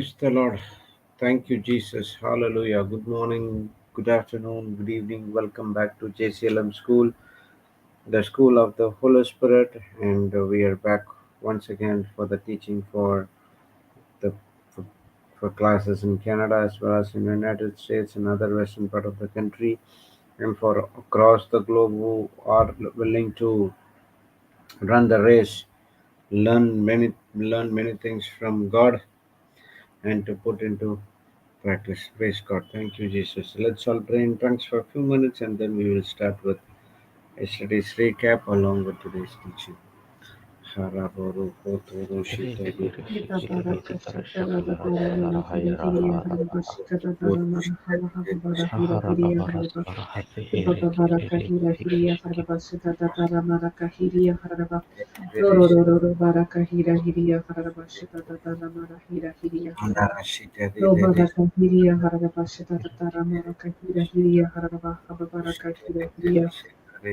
Praise the Lord. Thank you, Jesus. Hallelujah. Good morning, good afternoon, good evening. Welcome back to JCILM School, the School of the Holy Spirit. And we are back once again for the teaching the for, for classes in Canada as well as in the United States and other western part of the country, and for across the globe who are willing to run the race, learn many things from God and to put into practice. Praise God. Thank you, Jesus. Let's all pray in tongues for a few minutes and then we will start with yesterday's recap along with today's teaching. Haraboru kotoro shitari Baraka Shikara Babara Manakira Hiria Haraba Shikara Dara Marahala Habara Hira Hiria Haraba Baraka Hira Hiria Haraba Shikara Dara Maraka Hiria Haraba Loro Baraka Hira Hiria Haraba Shikara Dara Marahira Hiria Haraba andara shitari Baraka Hiria Haraba Shikara Dara Maraka Hira Hiria Haraba Baraka Hira Hiria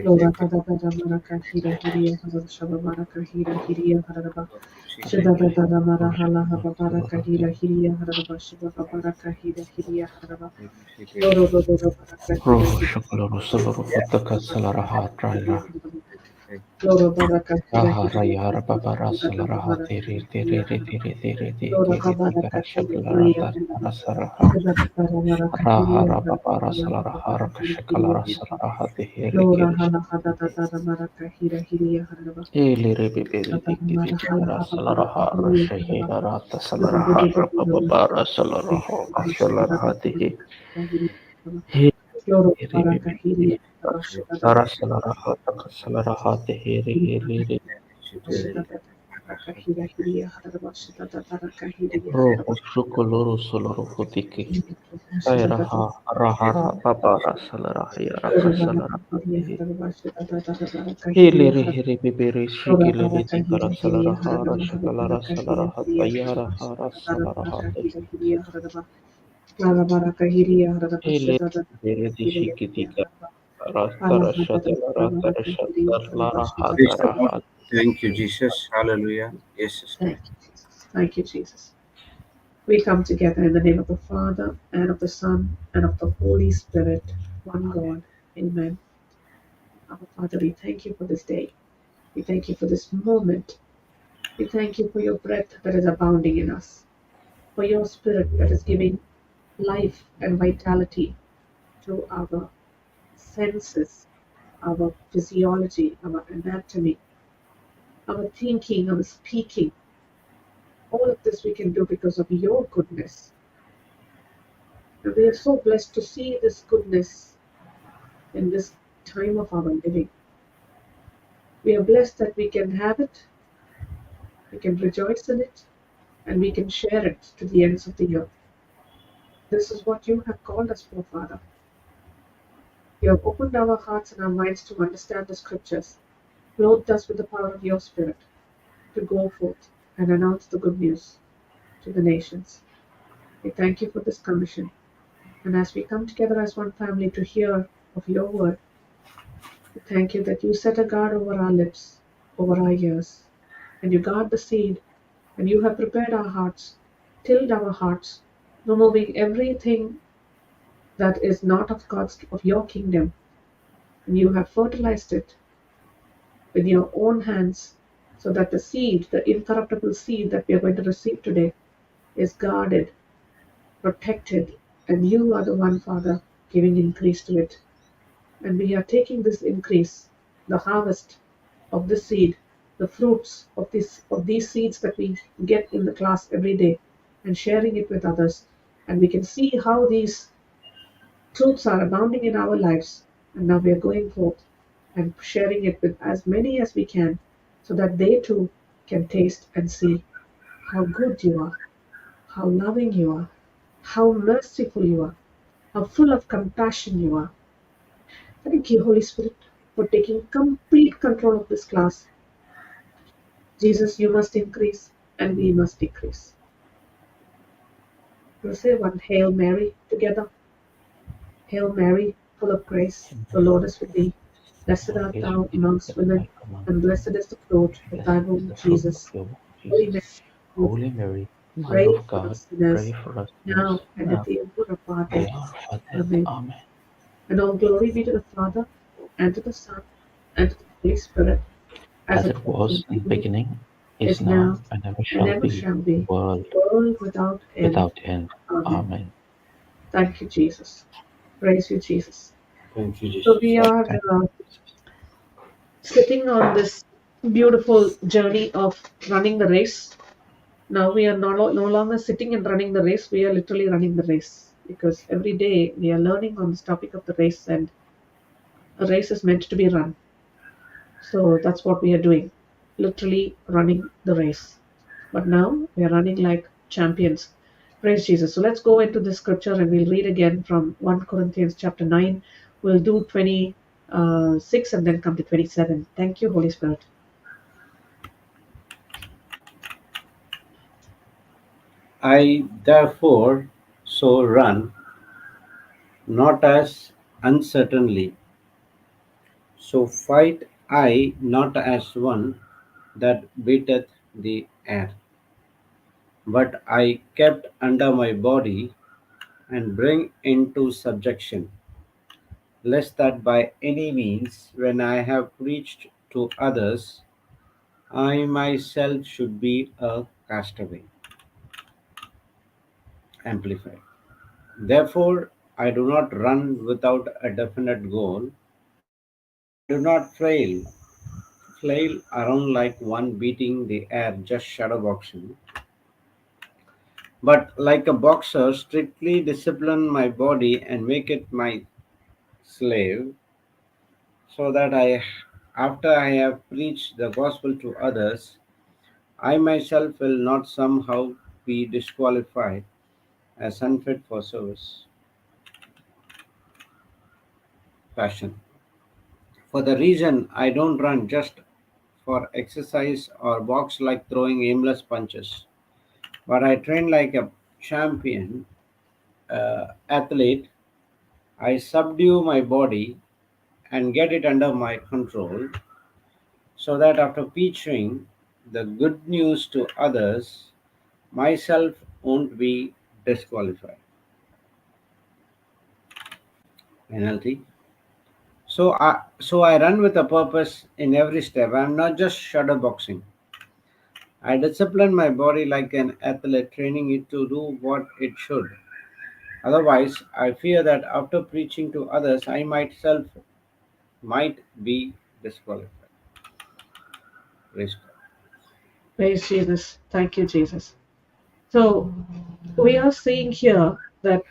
Lora Tada Maraka Hira Hiria Haraba Shaba Baraka Hira Hiria Haraba Shadada Marahala Habara Kahira Hiria Haraba Shiva Baraka Hira Hiria Haraba Loro Baraka Hira Roho Shakaloro Soloro Hotaka Salaraha Traila Loro Baraka Hira Rahara Hiria Yara Babara Salaraha Baraka Tere Hiria Tere Tere Lora Kiri Baraka Tikara Hira Shakalara Hiria Tarasaraha Shadada Maraka Hiria Rahara Babara Salarahara Hiria Kashakalara Salaraha Tehele Lora Kiri Hala Hadada Maraka Hira Hiria Haraba Eli Rebebe Shadada Kiri Marahala Tikara Habara Salaraha Hiria Haraba Shahila Rata Salaraha Babara Salaraha Kashalara Tehe Loro baraka hiri bashita da Sara Salaraha Salaraha Tehele Heli bashita da baraka hira hiri hara bashita da baraka hiri hara Roho Shukoloro Soloro Hotiki bashita da Kairaha Rahara Babara Salara loro Yaraka baraka Salara hiri hara bashita da baraka hiri Hileri hara Hiri Bibiri loro Shikili baraka Tikara hiri hiri Salara hara Hara Shakalara baraka hiri Salara hiri hara Hatayara Hara bashita da Salara baraka Hate hiri hiri hara loro baraka hiri hara Hileri bashita da Bibiri hiri Shikitika hara ala Ratara hada da Shatalara Tara baraka hiri hara Shatalara bashita da Praise the Hatara Lord. Hat Thank you, Jesus. Hallelujah. Yes, sister. thank you, Jesus. Thank you, Jesus. We come together in the name of the Father, and of the Son, and of the Holy Spirit, one God. Amen. Our Father, we thank you for this day. We thank you for this moment. We thank you for your breath that is abounding in us, for your spirit that is giving life and vitality to our senses, our physiology, our anatomy, our thinking, our speaking. All of this we can do because of your goodness. And we are so blessed to see this goodness in this time of our living. We are blessed that we can have it, we can rejoice in it, and we can share it to the ends of the earth. This is what you have called us for, Father. You have opened our hearts and our minds to understand the scriptures, clothed us with the power of your Spirit to go forth and announce the good news to the nations. We thank you for this commission. And as we come together as one family to hear of your word, we thank you that you set a guard over our lips, over our ears, and you guard the seed, and you have prepared our hearts, tilled our hearts, removing everything that is not of God's of your kingdom, and you have fertilized it with your own hands, so that the seed, the incorruptible seed that we are going to receive today, is guarded, protected, and you are the one, Father, giving increase to it. And we are taking this increase, the harvest of this seed, the fruits of these seeds that we get in the class every day, and sharing it with others. And we can see how these truths are abounding in our lives. And now we are going forth and sharing it with as many as we can, so that they too can taste and see how good you are, how loving you are, how merciful you are, how full of compassion you are. Thank you, Holy Spirit, for taking complete control of this class. Jesus, you must increase and we must decrease. We'll say one Hail Mary together. Hail Mary, full of grace, the Lord is with thee. Blessed art is thou amongst women, among and blessed is the fruit of thy blessed is womb, the fruit of Jesus. your womb, Holy Jesus. Mary, Holy Mary, Mother Pray of for God, us pray sinners, for us now sinners, and at now the hour of our and death. our death. Amen. Amen. And all glory be to the Father, and to the Son, and to the Holy Spirit, as As it it was in was the in the beginning, beginning, is is now, now, and ever and shall ever be, shall be, world world without end. without end. Amen. Amen. Thank you, Jesus. Praise you, Jesus. Thank you, So Jesus. we are Thank sitting on this beautiful journey of running the race. Now we are no longer sitting and running the race, we are literally running the race, because every day we are learning on this topic of the race, and a race is meant to be run. So that's what we are doing, literally running the race. But now we are running like champions. Praise Jesus. So let's go into this scripture and we'll read again from 1 Corinthians chapter 9. We'll do 26 and then come to 27. Thank you, Holy Spirit. I therefore so run, not as uncertainly. So fight I not as one that beateth the air, but I kept under my body and bring into subjection, lest that by any means, when I have preached to others, I myself should be a castaway. Amplified. Therefore, I do not run without a definite goal. I do not flail around like one beating the air, just shadow boxing, but like a boxer, strictly discipline my body and make it my slave, so that after I have preached the gospel to others, I myself will not somehow be disqualified as unfit for service. Passion. For the reason I don't run just for exercise or box like throwing aimless punches, but I train like a champion athlete. I subdue my body and get it under my control so that after preaching the good news to others, myself won't be disqualified. NLT. So I run with a purpose in every step. I'm not just shadowboxing. I discipline my body like an athlete, training it to do what it should. Otherwise, I fear that after preaching to others, I myself might be disqualified. Praise God. Praise Jesus. Thank you, Jesus. So we are seeing here that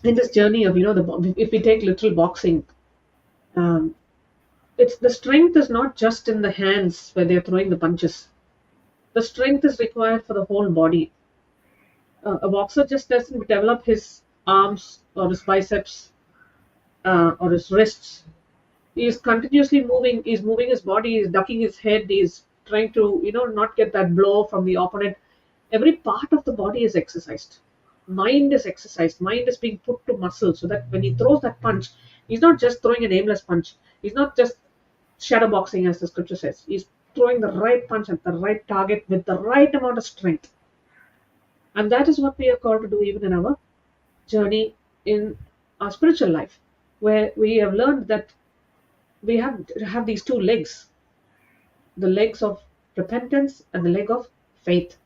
in this journey of, if we take literal boxing, um, it's the strength is not just in the hands where they're throwing the punches. The strength is required for the whole body. A boxer just doesn't develop his arms or his biceps or his wrists. He is continuously moving. He's moving his body. He's ducking his head. He's trying to, not get that blow from the opponent. Every part of the body is exercised. Mind is exercised. Mind is being put to muscle so that when he throws that punch, he's not just throwing an aimless punch. He's not just shadow boxing, as the scripture says. He's throwing the right punch at the right target with the right amount of strength. And that is what we are called to do even in our journey in our spiritual life, where we have learned that we have these two legs, the legs of repentance and the leg of faith.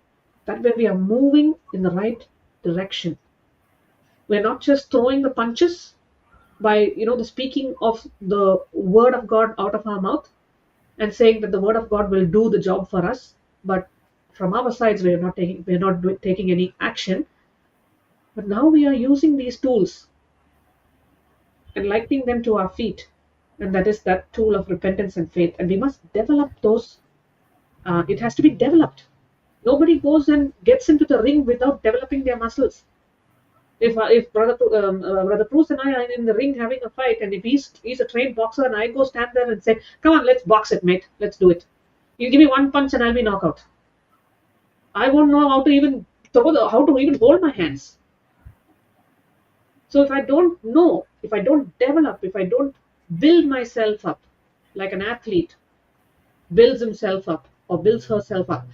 That way we are moving in the right direction. We're not just throwing the punches by, the speaking of the word of God out of our mouth and saying that the word of God will do the job for us, but from our sides we're not taking any action. But now we are using these tools and lightening them to our feet, and that is that tool of repentance and faith. And we must develop those. It has to be developed. Nobody goes and gets into the ring without developing their muscles. If brother Bruce and I are in the ring having a fight, and if he's a trained boxer, and I go stand there and say, "Come on, let's box it, mate. Let's do it." You give me one punch and I'll be knocked out. I won't know how to even hold my hands. So if I don't develop, if I don't build myself up like an athlete builds himself up or builds herself up,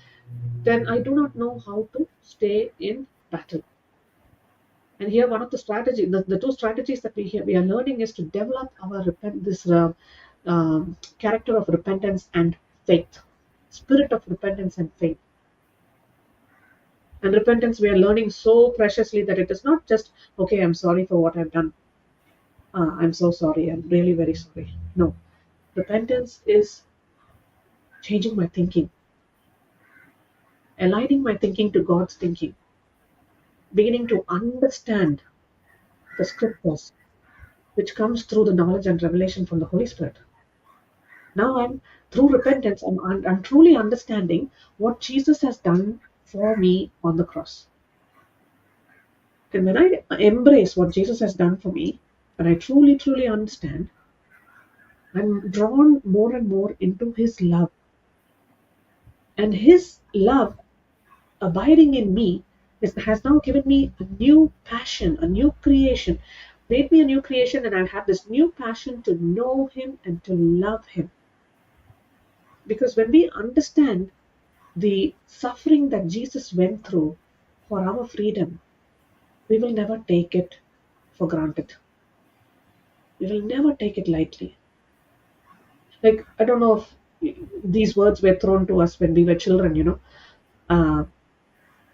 then I do not know how to stay in battle. And here, one of the strategy, the two strategies that we are learning is to develop our character of repentance and faith, spirit of repentance and faith. And repentance, we are learning so preciously that it is not just, okay, I'm sorry for what I've done. I'm so sorry. I'm really very sorry. No, repentance is changing my thinking, aligning my thinking to God's thinking, beginning to understand the scriptures, which comes through the knowledge and revelation from the Holy Spirit. Now through repentance, I'm truly understanding what Jesus has done for me on the cross. And when I embrace what Jesus has done for me, and I truly, truly understand, I'm drawn more and more into his love. And his love abiding in me has now given me a new passion, a new creation, made me a new creation, and I have this new passion to know him and to love him. Because when we understand the suffering that Jesus went through for our freedom, we will never take it for granted. We will never take it lightly. Like, I don't know if these words were thrown to us when we were children. Uh,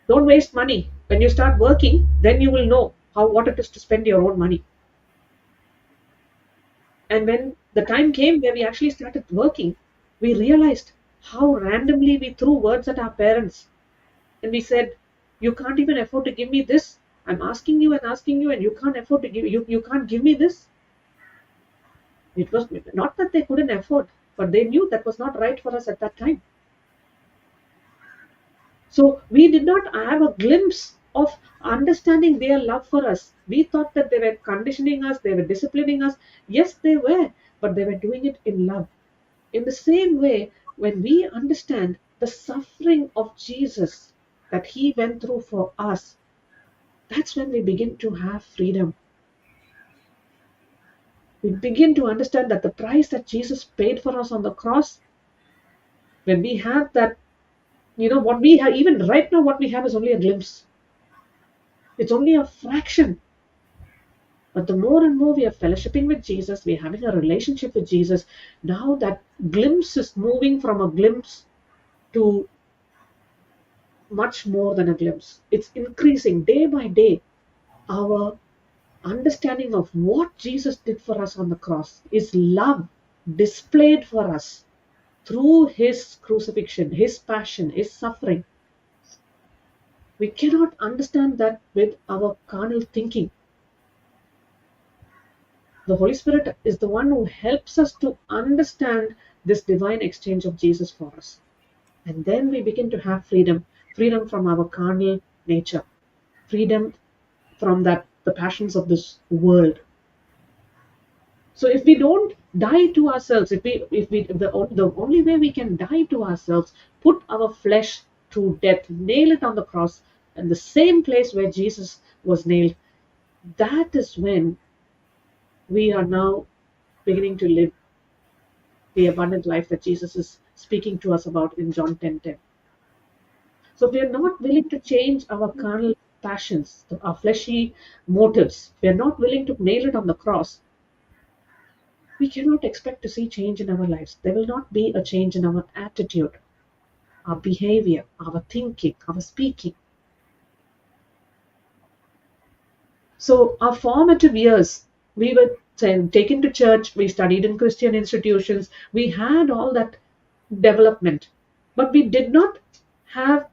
don't waste money. When you start working, then you will know what it is to spend your own money. And when the time came where we actually started working, we realized how randomly we threw words at our parents. And we said, you can't even afford to give me this. I'm asking you, and you can't afford to you can't give me this. It was not that they couldn't afford, but they knew that was not right for us at that time. So we did not have a glimpse of understanding their love for us. We thought that they were conditioning us, they were disciplining us. Yes, they were, but they were doing it in love. In the same way, when we understand the suffering of Jesus that he went through for us, that's when we begin to have freedom. We begin to understand that the price that Jesus paid for us on the cross, when we have that, what we have, even right now, what we have is only a glimpse. It's only a fraction. But the more and more we are fellowshipping with Jesus, we're having a relationship with Jesus, now that glimpse is moving from a glimpse to much more than a glimpse. It's increasing day by day. Our understanding of what Jesus did for us on the cross is love displayed for us through his crucifixion, his passion, his suffering. We cannot understand that with our carnal thinking. The Holy Spirit is the one who helps us to understand this divine exchange of Jesus for us. And then we begin to have freedom from our carnal nature, freedom from the passions of this world. So if we don't die to ourselves, the only way we can die to ourselves, put our flesh to death, nail it on the cross, and the same place where Jesus was nailed, that is when we are now beginning to live the abundant life that Jesus is speaking to us about in John 10:10. So we are not willing to change our carnal passions, our fleshy motives. We are not willing to nail it on the cross. We cannot expect to see change in our lives. There will not be a change in our attitude, our behavior, our thinking, our speaking. So our formative years, we were taken to church, we studied in Christian institutions, we had all that development, but we did not have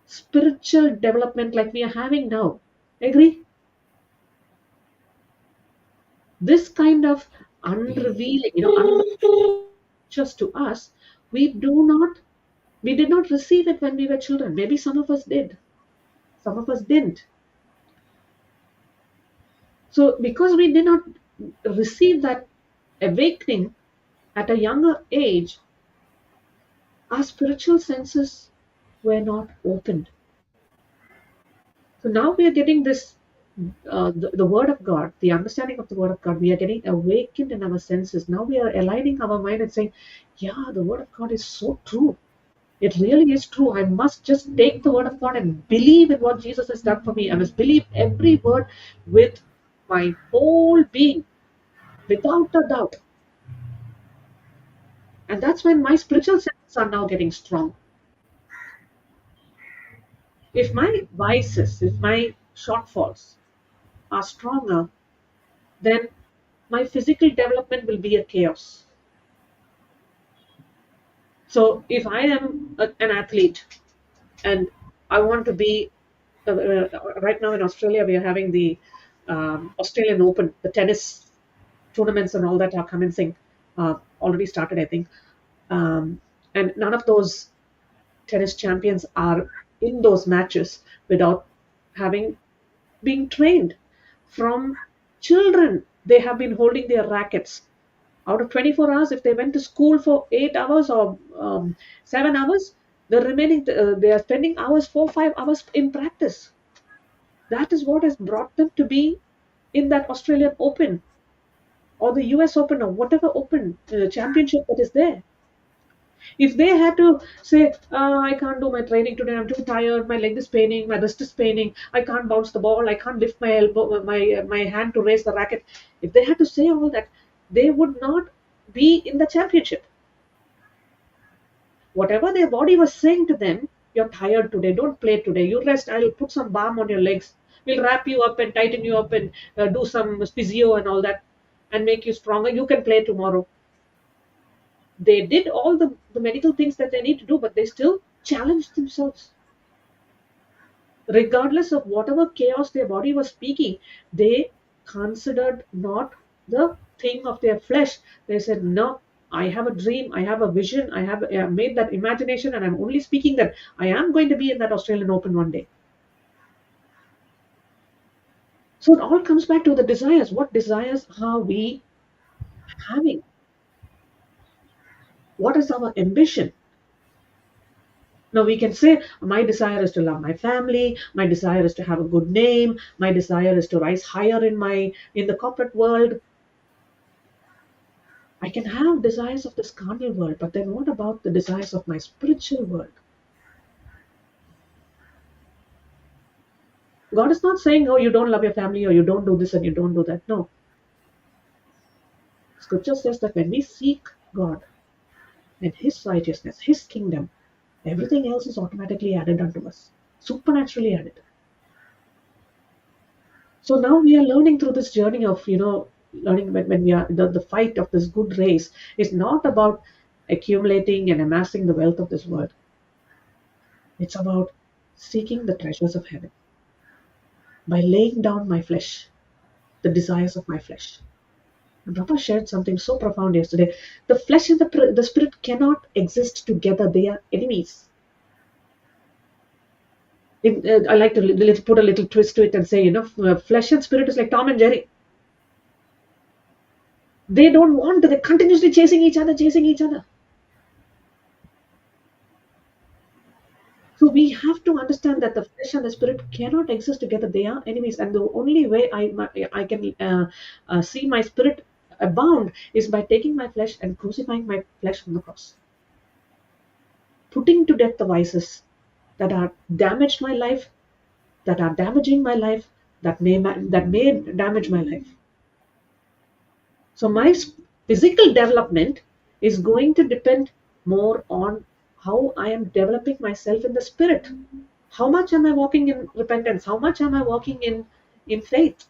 spiritual development like we are having now. Agree? This kind of unrevealing, just to us, we did not receive it when we were children. Maybe some of us did, some of us didn't. So because we did not receive that awakening at a younger age, our spiritual senses were not opened. So now we are getting this, the Word of God, the understanding of the Word of God. We are getting awakened in our senses. Now we are aligning our mind and saying, yeah, the Word of God is so true. It really is true. I must just take the word of God and believe in what Jesus has done for me. I must believe every word with my whole being, without a doubt. And that's when my spiritual senses are now getting strong. If my vices, if my shortfalls are stronger, then my physical development will be a chaos. So if I am an athlete and I want to be, right now in Australia, we are having the Australian Open, the tennis tournaments and all that are commencing, already started, I think. And none of those tennis champions are in those matches without having been trained from children. They have been holding their rackets. Out of 24 hours, if they went to school for 8 hours or 7 hours, the remaining, they are spending hours, 4 5 hours in practice. That is what has brought them to be in that Australian Open or the US Open or whatever Open championship that is there. If they had to say, I can't do my training today, I'm too tired, my leg is paining, my wrist is paining, I can't bounce the ball, I can't lift my elbow, my hand to raise the racket. If they had to say all that, they would not be in the championship. Whatever their body was saying to them, you're tired today, don't play today, you rest, I'll put some balm on your legs, we'll wrap you up and tighten you up and do some physio and all that and make you stronger, you can play tomorrow. They did all the medical things that they need to do, but they still challenged themselves. Regardless of whatever chaos their body was speaking, they considered not the thing of their flesh. They said, no, I have a dream, I have a vision, I have made that imagination, and I'm only speaking that I am going to be in that Australian Open one day. So it all comes back to the desires. What desires are we having? What is our ambition? Now we can say, my desire is to love my family, my desire is to have a good name, my desire is to rise higher in the corporate world. I can have desires of this carnal world, but then what about the desires of my spiritual world? God is not saying, oh, you don't love your family or you don't do this and you don't do that. No. Scripture says that when we seek God and His righteousness, His kingdom, everything else is automatically added unto us, supernaturally added. So now we are learning through this journey of, learning when we are the fight of this good race is not about accumulating and amassing the wealth of this world. It's about seeking the treasures of heaven by laying down my flesh, the desires of my flesh. And Papa shared something so profound yesterday. The flesh and the spirit cannot exist together. They are enemies. I like to put a little twist to it and say, flesh and spirit is like Tom and Jerry. They don't want to, they're continuously chasing each other, chasing each other. So we have to understand that the flesh and the spirit cannot exist together. They are enemies. And the only way I can see my spirit abound is by taking my flesh and crucifying my flesh on the cross. Putting to death the vices that are damaged my life, that are damaging my life, that may damage my life. So my physical development is going to depend more on how I am developing myself in the spirit. How much am I walking in repentance? How much am I walking in faith?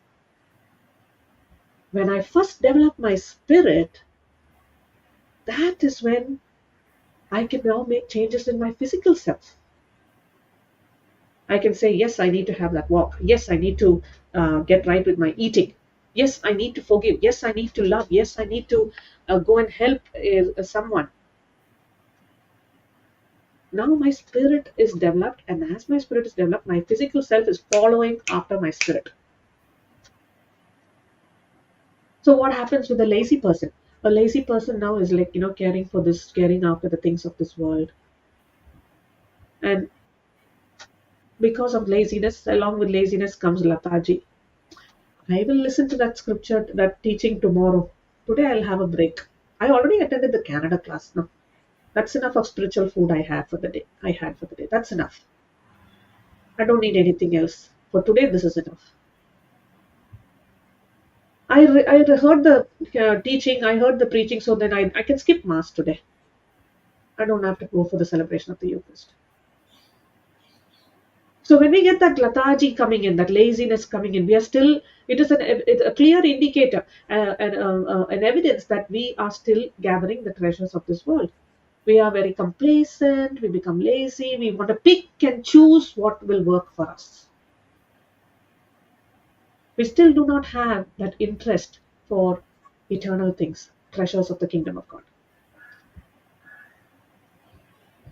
When I first develop my spirit, that is when I can now make changes in my physical self. I can say, yes, I need to have that walk. Yes, I need to get right with my eating. Yes, I need to forgive. Yes, I need to love. Yes, I need to go and help someone. Now my spirit is developed, and as my spirit is developed, my physical self is following after my spirit. So what happens with a lazy person? A lazy person now is like, caring after the things of this world. And because of laziness, along with laziness comes lethargy. I will listen to that scripture, that teaching tomorrow. Today I'll have a break. I already attended the Canada class now. That's enough of spiritual food I had for the day. That's enough. I don't need anything else. For today, this is enough. I heard the teaching, I heard the preaching, so then I can skip Mass today. I don't have to go for the celebration of the Eucharist. So when we get that lethargy coming in, that laziness coming in, we are still, it's a clear indicator and evidence that we are still gathering the treasures of this world. We are very complacent, we become lazy, we want to pick and choose what will work for us. We still do not have that interest for eternal things, treasures of the kingdom of God.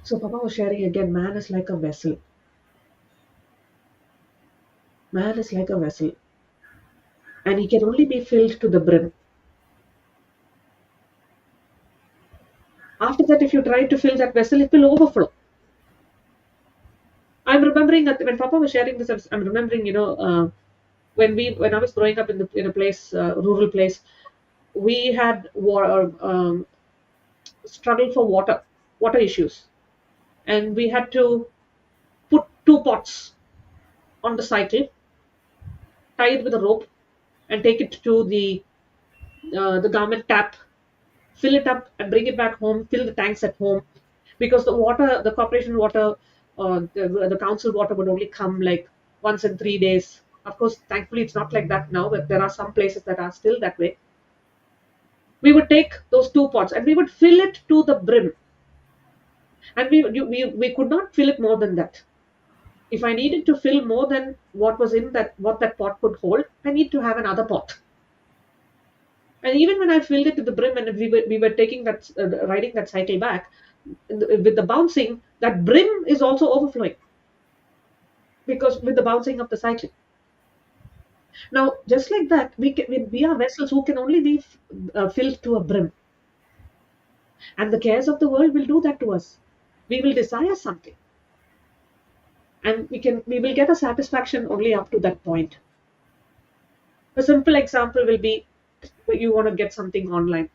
So Papa was sharing again, man is like a vessel. Man is like a vessel. And he can only be filled to the brim. After that, if you try to fill that vessel, it will overflow. I'm remembering that when Papa was sharing this, I'm remembering, when I was growing up in a place, rural place, we had struggle for water issues, and we had to put two pots on the cycle, tie it with a rope, and take it to the government tap, fill it up, and bring it back home. Fill the tanks at home, because the corporation water, the council water would only come like once in 3 days. Of course, thankfully, it's not like that now, but there are some places that are still that way. We would take those two pots and we would fill it to the brim, and we could not fill it more than that. If I needed to fill more than what was in what that pot could hold, I need to have another pot. And even when I filled it to the brim and we were taking that riding that cycle back, with the bouncing, that brim is also overflowing because with the bouncing of the cycle. Now, just like that, we are vessels who can only be filled to a brim, and the cares of the world will do that to us. We will desire something, and we will get a satisfaction only up to that point. A simple example will be, you want to get something online.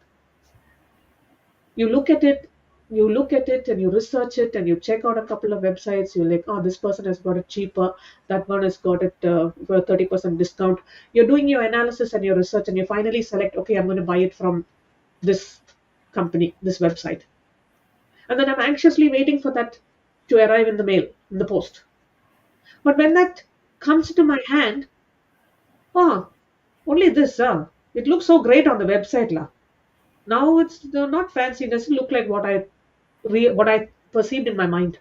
You look at it, and you research it, and you check out a couple of websites. You're like, oh, this person has got it cheaper, that one has got it for a 30% discount. You're doing your analysis and your research, and you finally select, okay, I'm going to buy it from this company, this website. And then I'm anxiously waiting for that to arrive in the mail, in the post. But when that comes to my hand, oh, only this, it looks so great on the website, la. Now it's not fancy. It doesn't look like what I perceived in my mind.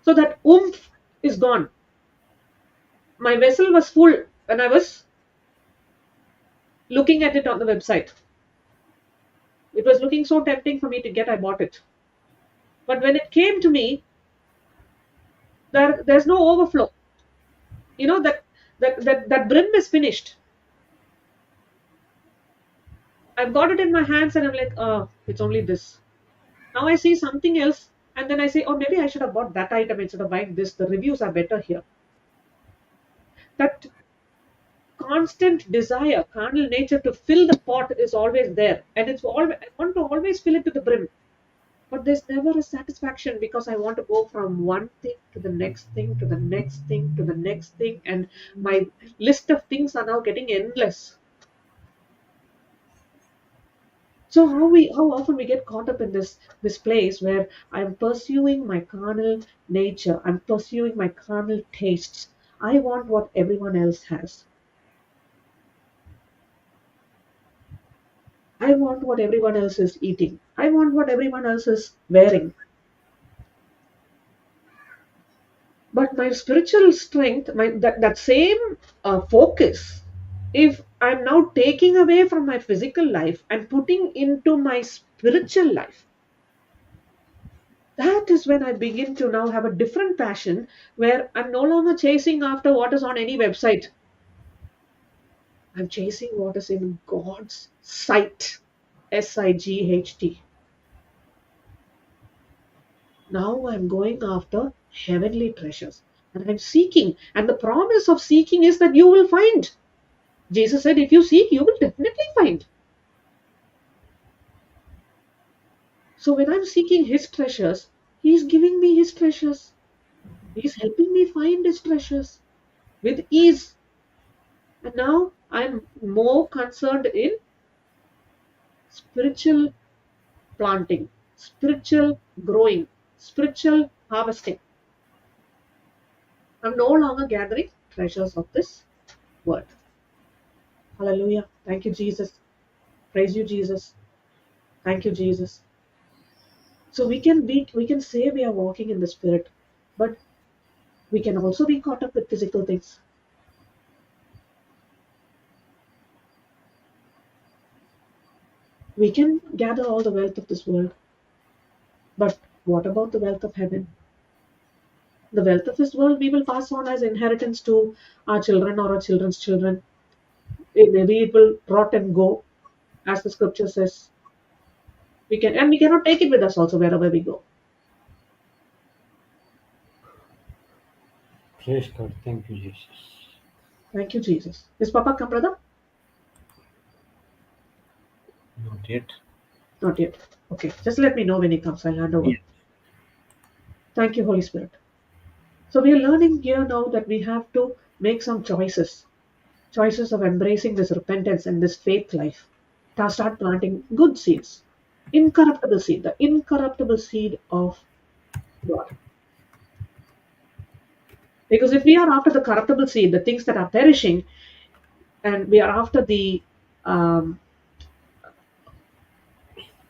So that oomph is gone. My vessel was full when I was looking at it on the website. It was looking so tempting for me to get. I bought it. But when it came to me, there's no overflow. You know that brim is finished. I've got it in my hands and I'm like, oh, it's only this. Now I see something else, and then I say, oh, maybe I should have bought that item instead of buying this. The reviews are better here. That constant desire, carnal nature to fill the pot is always there, and I want to always fill it to the brim. But there's never a satisfaction because I want to go from one thing to the next thing to the next thing to the next thing, and my list of things are now getting endless. So how often we get caught up in this place where I'm pursuing my carnal nature, I'm pursuing my carnal tastes. I want what everyone else has. I want what everyone else is eating. I want what everyone else is wearing. But my spiritual strength, that same focus, if I'm now taking away from my physical life and putting into my spiritual life, that is when I begin to now have a different passion where I'm no longer chasing after what is on any website. I'm chasing what is in God's sight. SIGHT. Now I'm going after heavenly treasures. And I'm seeking. And the promise of seeking is that you will find. Jesus said, if you seek, you will definitely find. So when I'm seeking His treasures, He's giving me His treasures. He's helping me find His treasures with ease. And now I'm more concerned in spiritual planting, spiritual growing, spiritual harvesting. I'm no longer gathering treasures of this world. Hallelujah. Thank you, Jesus. Praise you, Jesus. Thank you, Jesus. So we can say we are walking in the spirit, but we can also be caught up with physical things. We can gather all the wealth of this world, but what about the wealth of heaven? The wealth of this world we will pass on as inheritance to our children or our children's children. Maybe it will rot and go, as the scripture says. We cannot take it with us also wherever we go. Praise God. Thank you, Jesus. Thank you, Jesus. Is Papa come, brother? Not yet. Not yet. Okay, just let me know when he comes. I'll hand over. Yes. Thank you, Holy Spirit. So we are learning here now that we have to make some choices of embracing this repentance and this faith life. To start planting good seeds, incorruptible seed, the incorruptible seed of God. Because if we are after the corruptible seed, the things that are perishing, and we are after um,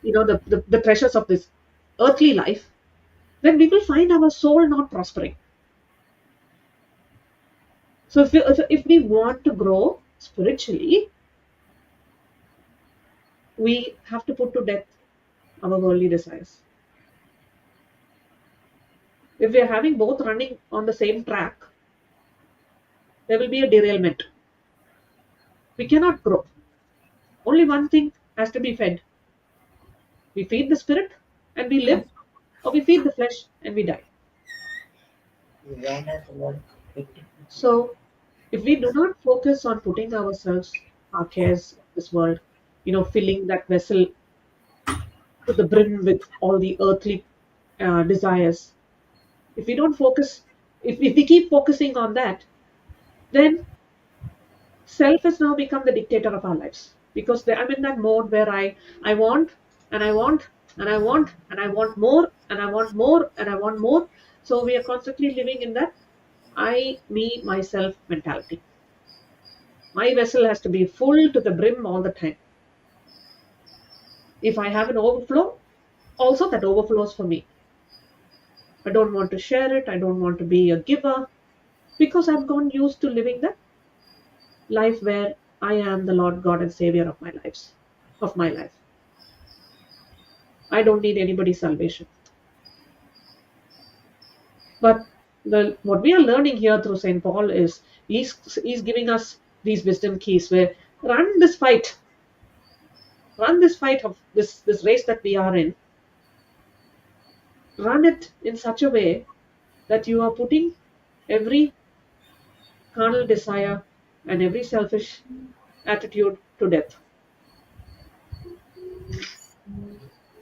the treasures of this earthly life, then we will find our soul not prospering. So if we want to grow spiritually, we have to put to death our worldly desires. If we are having both running on the same track, there will be a derailment. We cannot grow. Only one thing has to be fed. We feed the spirit and we live, or we feed the flesh and we die. So if we do not focus on putting ourselves, our cares of this world, filling that vessel to the brim with all the earthly desires, if we don't focus, if we keep focusing on that, then self has now become the dictator of our lives. Because I'm in that mode where I want and I want and I want and I want more and I want more and I want more. So we are constantly living in that I, me, myself mentality. My vessel has to be full to the brim all the time. If I have an overflow, also that overflows for me. I don't want to share it. I don't want to be a giver because I've gone used to living the life where I am the Lord God and Savior of my life. I don't need anybody's salvation. But what we are learning here through St. Paul is he's giving us these wisdom keys where run this fight of this race that we are in. Run it in such a way that you are putting every carnal desire and every selfish attitude to death.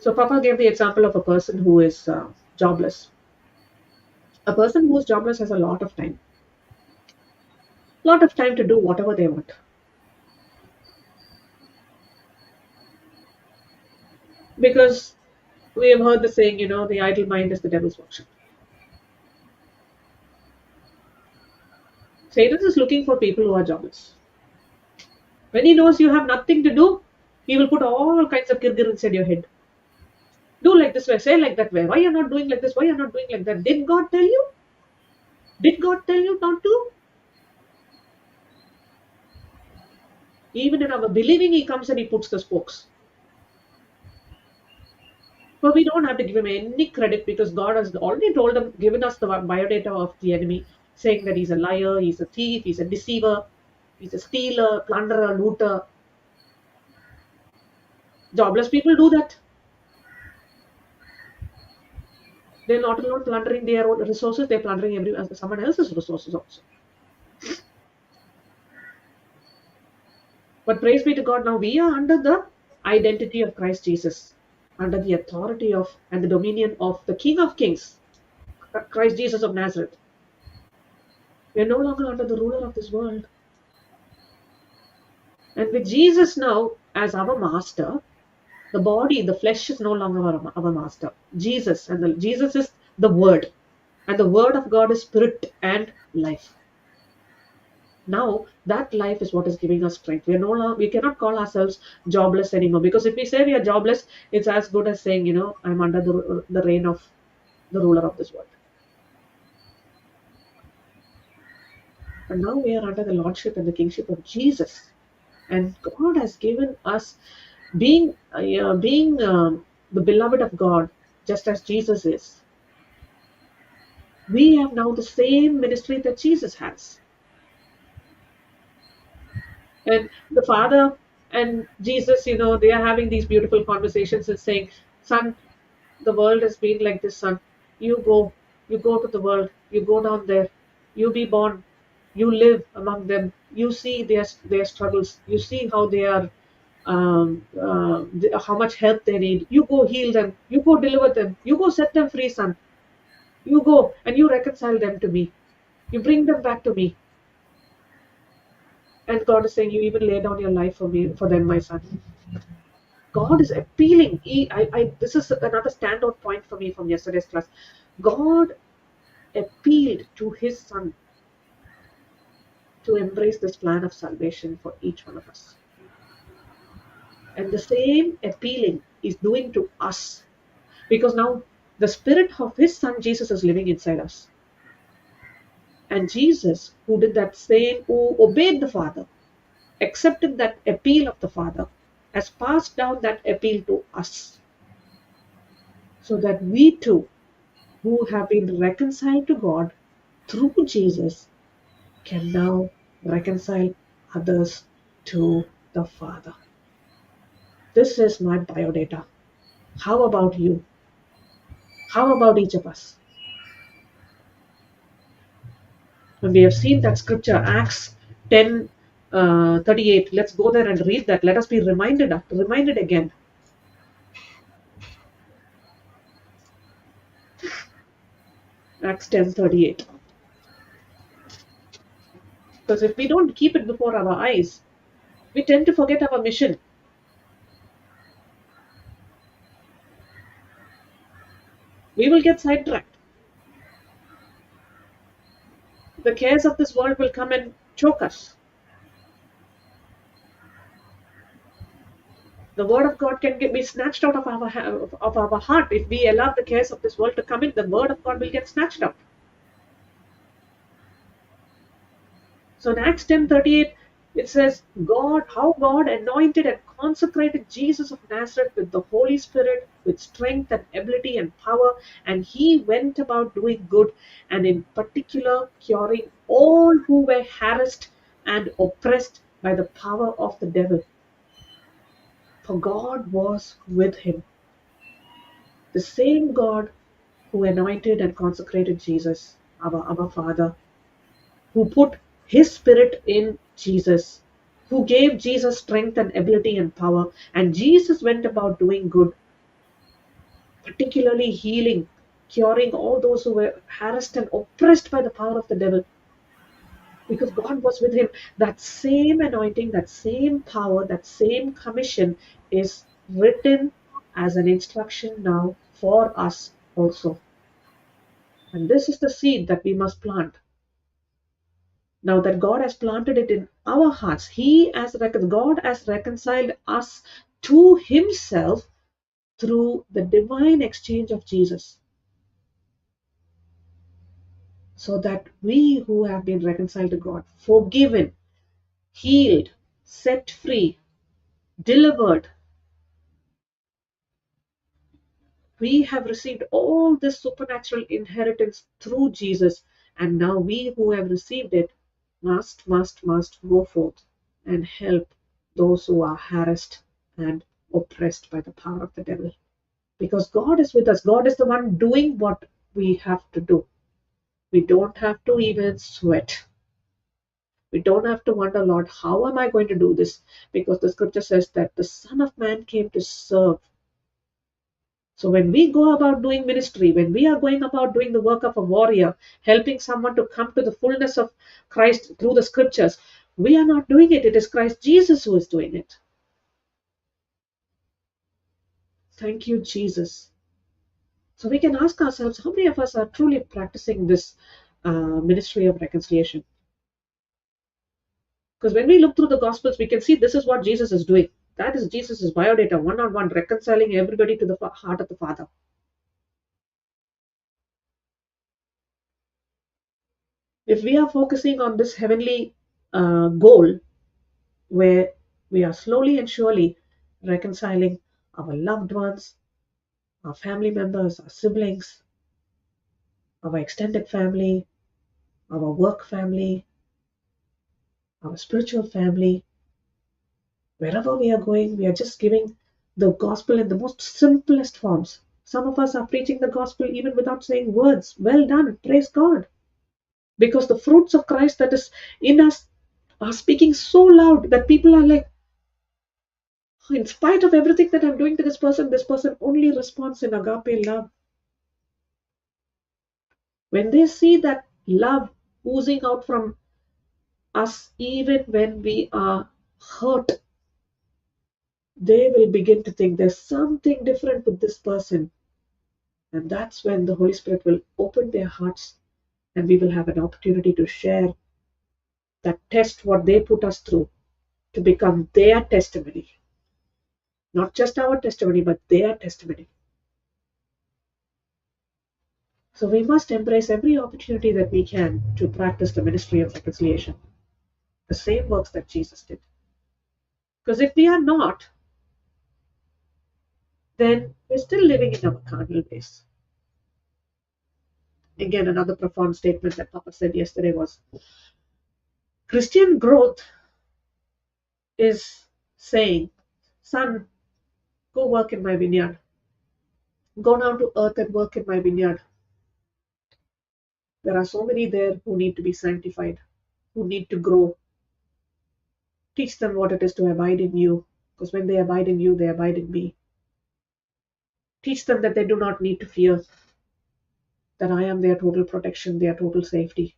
So Papa gave the example of a person who is jobless. A person who is jobless has a lot of time to do whatever they want. Because we have heard the saying, the idle mind is the devil's workshop. Satan is looking for people who are jobless. When he knows you have nothing to do, he will put all kinds of kirgir inside your head. Do like this way, say like that way. Why you're not doing like this? Why you're not doing like that? Did God tell you? Did God tell you not to? Even in our believing, he comes and he puts the spokes. But we don't have to give him any credit because God has already told him, given us the biodata of the enemy, saying that he's a liar, he's a thief, he's a deceiver, he's a stealer, plunderer, looter. Jobless people do that. They're not alone plundering their own resources, they're plundering someone else's resources also. But praise be to God, now we are under the identity of Christ Jesus. under the authority of and the dominion of the King of Kings, Christ Jesus of Nazareth. We are no longer under the ruler of this world. And with Jesus now as our master, the body, the flesh is no longer our master. Jesus is the Word, and the Word of God is spirit and life. Now that life is what is giving us strength. We cannot call ourselves jobless anymore, because if we say we are jobless, it's as good as saying, I'm under the reign of the ruler of this world. But now we are under the lordship and the kingship of Jesus, and God has given us being the beloved of God, just as Jesus is. We have now the same ministry that Jesus has. And the Father and Jesus, they are having these beautiful conversations and saying, Son, the world has been like this, son. You go to the world, you go down there, you be born, you live among them, you see their struggles, you see how they are, how much help they need. You go heal them, you go deliver them, you go set them free, son. You go and you reconcile them to me, you bring them back to me. And God is saying, you even lay down your life for me, for them, my son. God is appealing. This is another standout point for me from yesterday's class. God appealed to his son to embrace this plan of salvation for each one of us. And the same appealing is doing to us, because now the spirit of his son Jesus is living inside us. And Jesus, who did that same, who obeyed the Father, accepted that appeal of the Father, has passed down that appeal to us, so that we too, who have been reconciled to God through Jesus, can now reconcile others to the Father. This is my biodata. How about you? How about each of us? And we have seen that scripture, Acts 10 38. Let's go there and read that. Let us be reminded again. Acts 10:38. Because if we don't keep it before our eyes, we tend to forget our mission. We will get sidetracked. The cares of this world will come and choke us. The word of God can be snatched out of our heart. If we allow the cares of this world to come in, the word of God will get snatched out. So in Acts 10:38, it says, how God anointed and consecrated Jesus of Nazareth with the Holy Spirit, with strength and ability and power, and he went about doing good, and in particular curing all who were harassed and oppressed by the power of the devil. For God was with him. The same God who anointed and consecrated Jesus, our Father, who put his spirit in Jesus, who gave Jesus strength and ability and power, and Jesus went about doing good, particularly healing, curing all those who were harassed and oppressed by the power of the devil, because God was with him. That same anointing, that same power, that same commission is written as an instruction now for us also. And this is the seed that we must plant. Now that God has planted it in our hearts, God has reconciled us to himself through the divine exchange of Jesus, so that we who have been reconciled to God, forgiven, healed, set free, delivered, we have received all this supernatural inheritance through Jesus. And now we who have received it must go forth and help those who are harassed and oppressed by the power of the devil. Because God is with us. God is the one doing what we have to do. We don't have to even sweat. We don't have to wonder, Lord, how am I going to do this? Because the scripture says that the Son of Man came to serve So when we go about doing ministry, when we are going about doing the work of a warrior, helping someone to come to the fullness of Christ through the scriptures, we are not doing it. It is Christ Jesus who is doing it. Thank you, Jesus. So we can ask ourselves, how many of us are truly practicing this ministry of reconciliation? Because when we look through the Gospels, we can see this is what Jesus is doing. That is Jesus' biodata, one-on-one, reconciling everybody to the heart of the Father. If we are focusing on this heavenly goal, where we are slowly and surely reconciling our loved ones, our family members, our siblings, our extended family, our work family, our spiritual family, wherever we are going, we are just giving the gospel in the most simplest forms. Some of us are preaching the gospel even without saying words. Well done, praise God. Because the fruits of Christ that is in us are speaking so loud that people are like, in spite of everything that I'm doing to this person only responds in agape love. When they see that love oozing out from us, even when we are hurt, they will begin to think there's something different with this person. And that's when the Holy Spirit will open their hearts and we will have an opportunity to share that test, what they put us through, to become their testimony. Not just our testimony, but their testimony. So we must embrace every opportunity that we can to practice the ministry of reconciliation, the same works that Jesus did. Because if we are not, then we're still living in our carnal ways. Again, another profound statement that Papa said yesterday was Christian growth is saying, son, go work in my vineyard. Go down to earth and work in my vineyard. There are so many there who need to be sanctified, who need to grow. Teach them what it is to abide in you, because when they abide in you, they abide in me. Teach them that they do not need to fear, that I am their total protection, their total safety.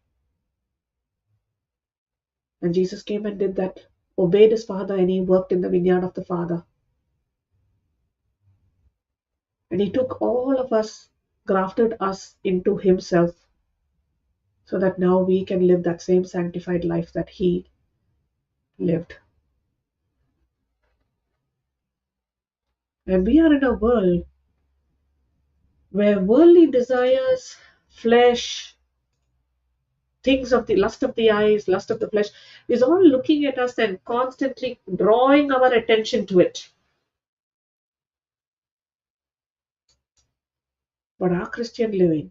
And Jesus came and did that, obeyed his Father, and he worked in the vineyard of the Father. And he took all of us, grafted us into himself, so that now we can live that same sanctified life that he lived. And we are in a world where worldly desires, flesh, things of the lust of the eyes, lust of the flesh, is all looking at us and constantly drawing our attention to it. But our Christian living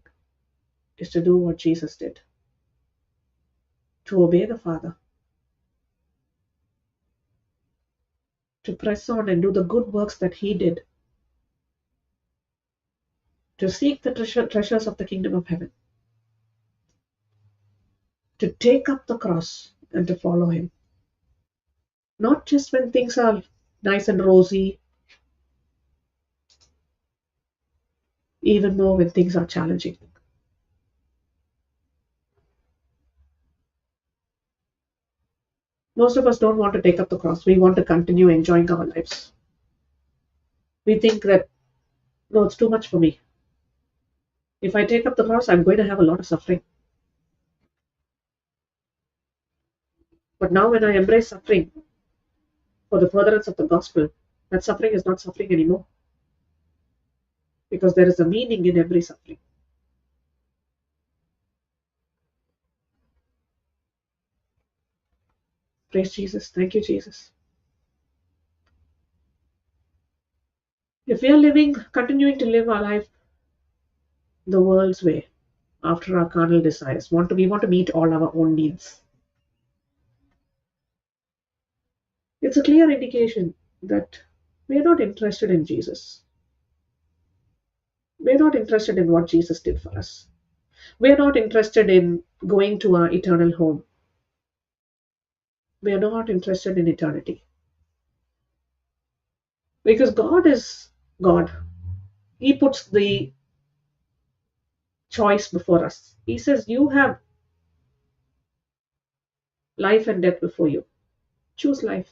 is to do what Jesus did, to obey the Father, to press on and do the good works that he did, to seek the treasures of the kingdom of heaven, to take up the cross and to follow him. Not just when things are nice and rosy, even more when things are challenging. Most of us don't want to take up the cross. We want to continue enjoying our lives. We think that, no, it's too much for me. If I take up the cross, I'm going to have a lot of suffering. But now when I embrace suffering for the furtherance of the gospel, that suffering is not suffering anymore. Because there is a meaning in every suffering. Praise Jesus. Thank you, Jesus. If we are continuing to live our life the world's way, after our carnal desires, we want to meet all our own needs, it's a clear indication that we are not interested in Jesus. We are not interested in what Jesus did for us. We are not interested in going to our eternal home. We are not interested in eternity. Because God is God. He puts the choice before us. He says, you have life and death before you. Choose life.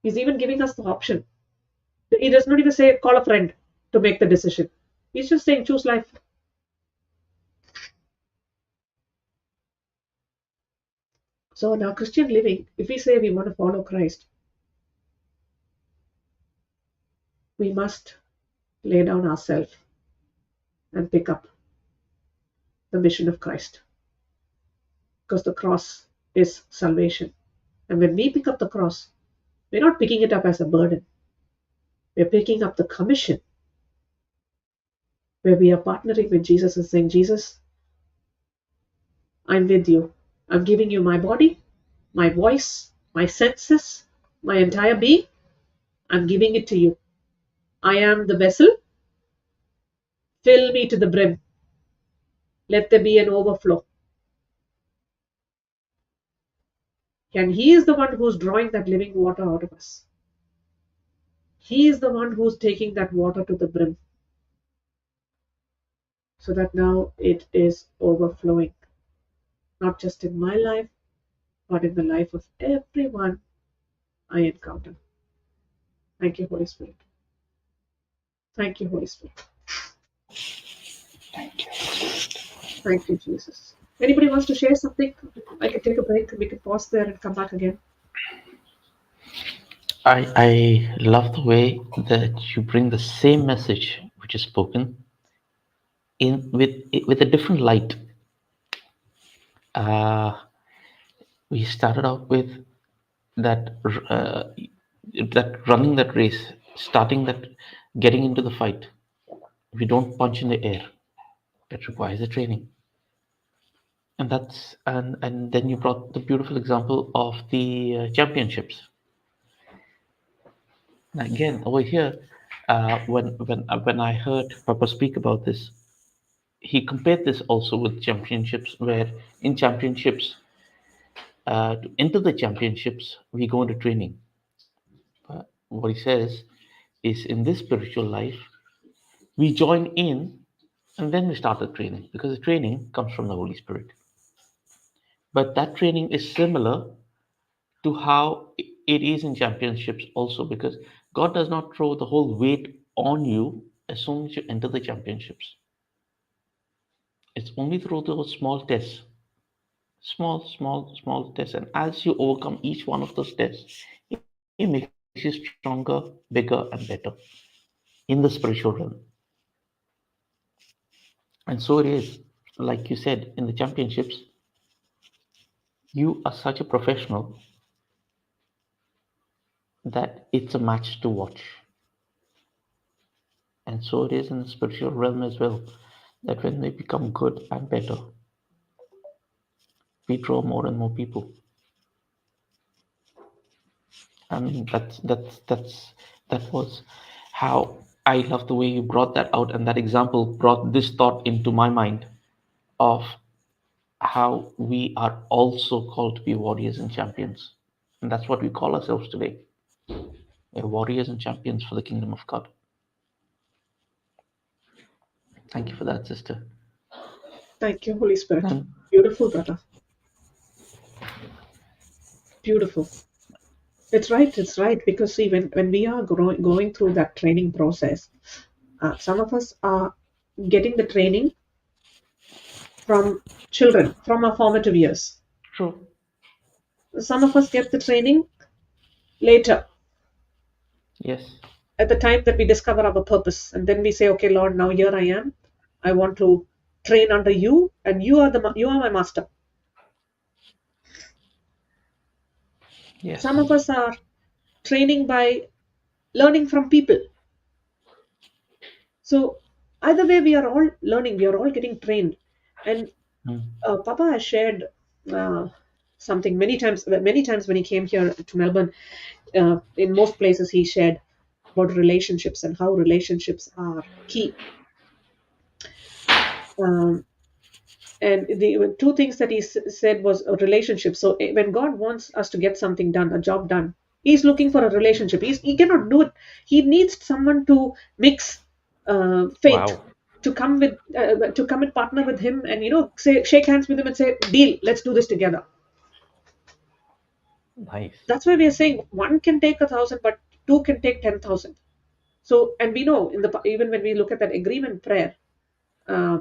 He's even giving us the option. He does not even say, call a friend to make the decision. He's just saying, choose life. So in our Christian living, if we say we want to follow Christ, we must lay down ourselves and pick up the mission of Christ. Because the cross is salvation. And when we pick up the cross, we're not picking it up as a burden. We're picking up the commission where we are partnering with Jesus and saying, Jesus, I'm with you. I'm giving you my body, my voice, my senses, my entire being. I'm giving it to you. I am the vessel. Fill me to the brim. Let there be an overflow. And He is the one who's drawing that living water out of us. He is the one who's taking that water to the brim so that now it is overflowing, not just in my life, but in the life of everyone I encounter. Thank you, Holy Spirit. Thank you, Holy Spirit. Thank you. Thank you, Jesus. Anybody wants to share something? I can take a break. We can pause there and come back again. I love the way that you bring the same message which is spoken in with a different light. Uh, we started out with that that running that race, starting that, getting into the fight. We don't punch in the air. It requires a training, and then you brought the beautiful example of the championships. And again, over here, when I heard Papa speak about this, he compared this also with championships, where in championships, to enter the championships, we go into training. But what he says is, in this spiritual life, we join in and then we start the training, because the training comes from the Holy Spirit. But that training is similar to how it is in championships also, because God does not throw the whole weight on you as soon as you enter the championships. It's only through those small tests, small tests, and as you overcome each one of those tests, it makes you stronger, bigger, and better in the spiritual realm. And so it is, like you said, in the championships, you are such a professional that it's a match to watch. And so it is in the spiritual realm as well, that when they become good and better, we draw more and more people. I mean, that was how I love the way you brought that out, and that example brought this thought into my mind of how we are also called to be warriors and champions. And that's what we call ourselves today. We're warriors and champions for the kingdom of God. Thank you for that, sister. Thank you, Holy Spirit. And Beautiful, brother. Beautiful. It's right. Because see, when we are going through that training process, some of us are getting the training from children, from our formative years. true. Some of us get the training later, Yes. at the time that we discover our purpose. And then we say, okay, Lord, now here I am. I want to train under you, and you are my master. Yes. Some of us are training by learning from people. So either way, we are all learning, we are all getting trained. And Mm. Papa has shared something many times when he came here to Melbourne. In most places, he shared about relationships and how relationships are key. Um, and the two things that he said was a relationship. So when God wants us to get something done, a job done, He's looking for a relationship. He cannot do it. He needs someone to mix faith, Wow. to come and partner with him, and say, shake hands with him and say, deal, let's do this together. Nice. That's why we are saying one can take 1,000, but two can take 10,000. So, and we know even when we look at that agreement prayer, uh,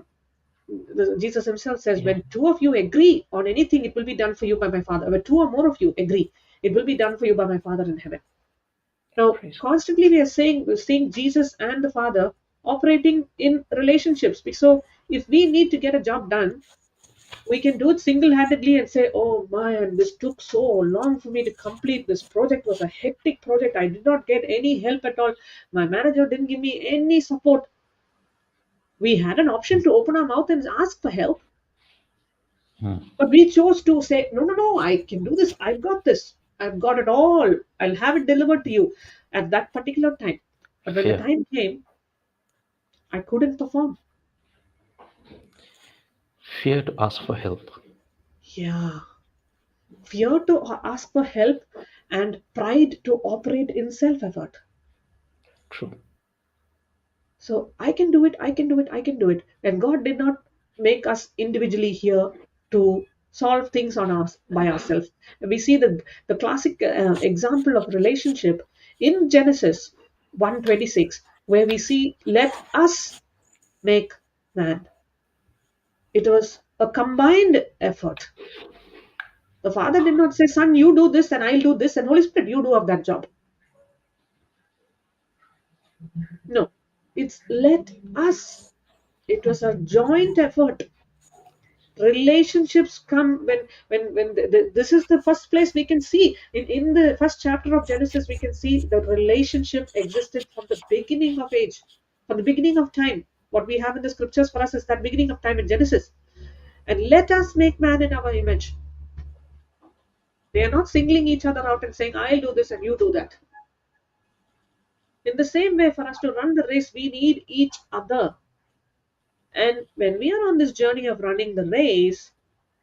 Jesus himself says, Yeah. when two of you agree on anything, it will be done for you by my Father. When two or more of you agree, it will be done for you by my Father in heaven. Now, Praise God. constantly we're seeing Jesus and the Father operating in relationships. So, if we need to get a job done, we can do it single-handedly and say, oh man, this took so long for me to complete. This project was a hectic project. I did not get any help at all. My manager didn't give me any support. We had an option to open our mouth and ask for help, Hmm. but we chose to say, no, no, no, I can do this. I've got this. I've got it all. I'll have it delivered to you at that particular time. But when the Fear. time came, I couldn't perform. Fear to ask for help. Yeah. Fear to ask for help and pride to operate in self-effort. True. So I can do it, I can do it, I can do it. And God did not make us individually here to solve things on us by ourselves. We see the classic example of relationship in Genesis 1:26, where we see, let us make man. It was a combined effort. The Father did not say, son, you do this and I'll do this, and Holy Spirit, you do of that job. No, it's let us. It was a joint effort. Relationships come when this is the first place we can see in the first chapter of Genesis. We can see the relationship existed from the beginning of age, from the beginning of time. What we have in the scriptures for us is that beginning of time in Genesis. And let us make man in our image. They are not singling each other out and saying, I'll do this and you do that. In the same way, for us to run the race, we need each other. And when we are on this journey of running the race,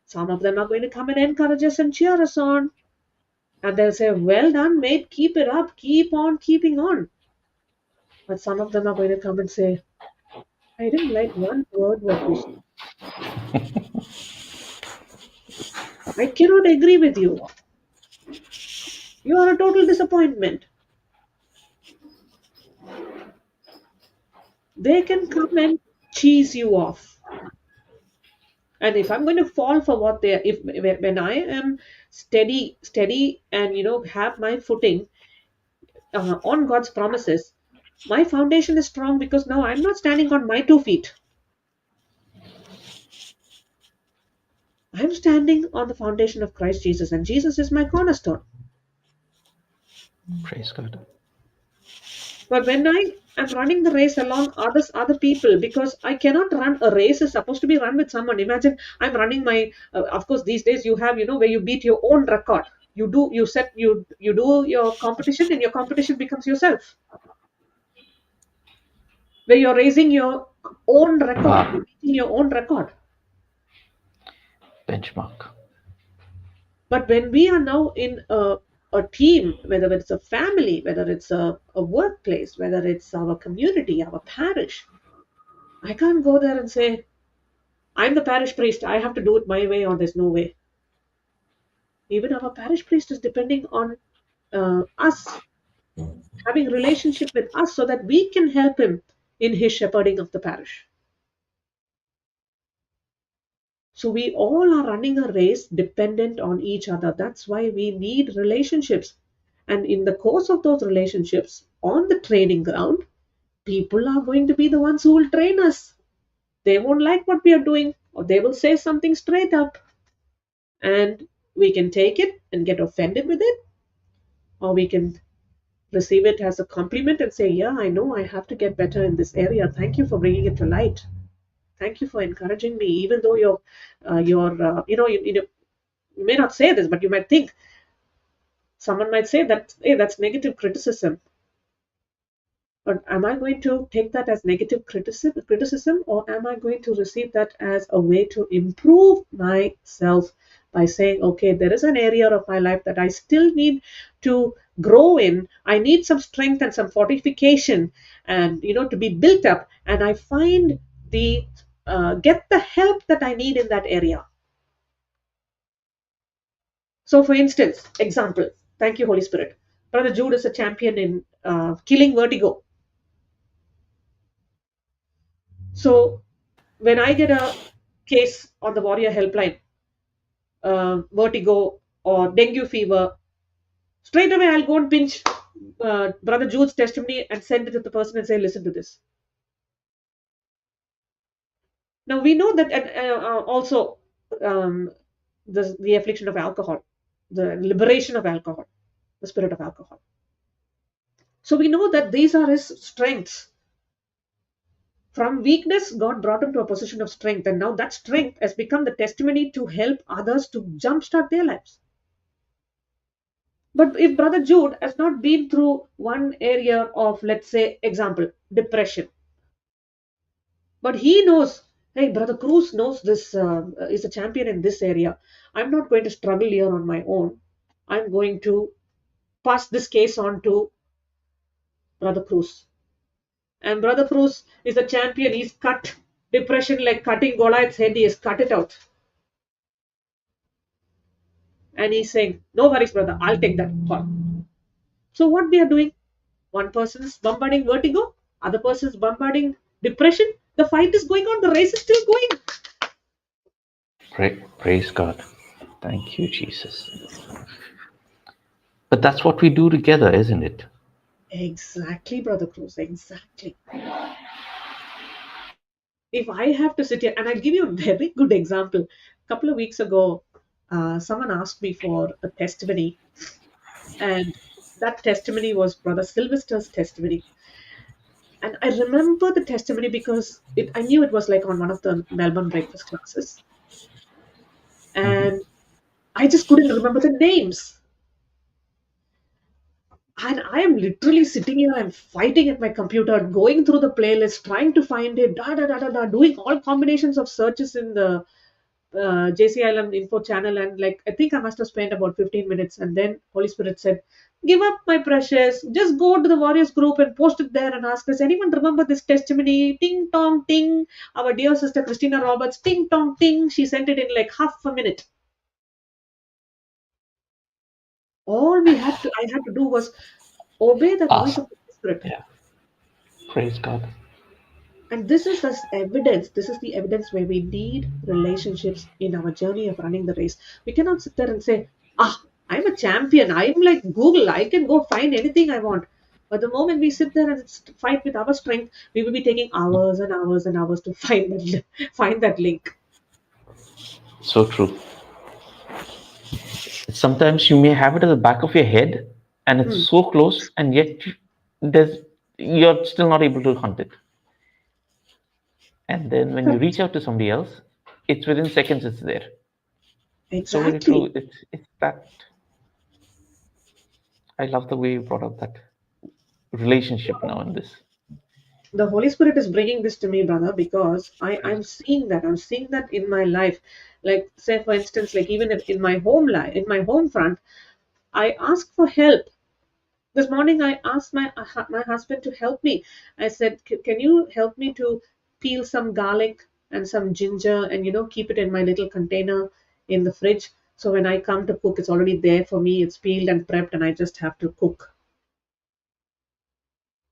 some of them are going to come and encourage us and cheer us on. And they'll say, well done, mate, keep it up, keep on keeping on. But some of them are going to come and say, I didn't like one word what you said. I cannot agree with you. You are a total disappointment. They can come and cheese you off. And if I'm going to fall for what they are, if when I am steady, and have my footing on God's promises, my foundation is strong because now I'm not standing on my 2 feet. I'm standing on the foundation of Christ Jesus, and Jesus is my cornerstone. Praise God. But when I am running the race along other people, because I cannot run a race is supposed to be run with someone. Imagine I'm running my. Of course, these days you have where you beat your own record. You do your competition, and your competition becomes yourself. Where you're raising your own record, Wow. you're beating your own record. Benchmark. But when we are now in a team, whether it's a family, whether it's a workplace, whether it's our community, our parish, I can't go there and say, I'm the parish priest, I have to do it my way or there's no way. Even our parish priest is depending on us, having a relationship with us so that we can help him in his shepherding of the parish. So we all are running a race dependent on each other. That's why we need relationships. And in the course of those relationships, on the training ground, people are going to be the ones who will train us. They won't like what we are doing, or they will say something straight up. And we can take it and get offended with it, or we can receive it as a compliment and say, yeah, I know I have to get better in this area. Thank you for bringing it to light. Thank you for encouraging me, even though you may not say this, but you might think, someone might say that, hey, that's negative criticism. But am I going to take that as negative criticism, or am I going to receive that as a way to improve myself by saying, okay, there is an area of my life that I still need to grow in. I need some strength and some fortification, and to be built up, and I find the get the help that I need in that area. So, for instance, example, thank you, Holy Spirit. Brother Jude is a champion in killing vertigo. So, when I get a case on the Warrior Helpline, vertigo or dengue fever, straight away I'll go and pinch Brother Jude's testimony and send it to the person and say, listen to this. Now, we know that also um, the affliction of alcohol, the liberation of alcohol, the spirit of alcohol. So we know that these are his strengths. From weakness, God brought him to a position of strength, and now that strength has become the testimony to help others to jumpstart their lives. But if Brother Jude has not been through one area of, let's say, example, depression, but he knows, hey, Brother Cruz knows this, is a champion in this area. I'm not going to struggle here on my own. I'm going to pass this case on to Brother Cruz. And Brother Cruz is a champion. He's cut depression like cutting Goliath's head. He has cut it out. And he's saying, no worries, brother, I'll take that call. So what we are doing, one person is bombarding vertigo, other person is bombarding depression. The fight is going on, the race is still going. Praise God. Thank you, Jesus. But that's what we do together, isn't it? Exactly, Brother Cruz, exactly. If I have to sit here, and I'll give you a very good example. A couple of weeks ago, someone asked me for a testimony, and that testimony was Brother Sylvester's testimony. And I remember the testimony because I knew it was like on one of the Melbourne breakfast classes. And I just couldn't remember the names. And I am literally sitting here, I'm fighting at my computer, going through the playlist, trying to find it, doing all combinations of searches in the JCILM info channel. And like, I think I must have spent about 15 minutes. And then Holy Spirit said, give up, my precious. Just go to the Warriors group and post it there and ask us, anyone remember this testimony? Ting tong ting. Our dear sister Christina Roberts, ting tong ting. She sent it in like half a minute. All I had to do was obey the voice of the Spirit. Yeah. Praise God. And this is the evidence. This is the evidence where we need relationships in our journey of running the race. We cannot sit there and say, I'm a champion. I'm like Google. I can go find anything I want. But the moment we sit there and fight with our strength, we will be taking hours and hours and hours to find that link. So true. Sometimes you may have it at the back of your head and it's so close, and yet you're still not able to hunt it. And then when you reach out to somebody else, it's within seconds it's there. Exactly. So very true. It's that. I love the way you brought up that relationship now in this. The Holy Spirit is bringing this to me, brother, because I'm seeing that. I'm seeing that in my life. Like, say, for instance, like even in my home life, in my home front, I ask for help. This morning, I asked my husband to help me. I said, can you help me to peel some garlic and some ginger and, keep it in my little container in the fridge. So when I come to cook, it's already there for me. It's peeled and prepped and I just have to cook.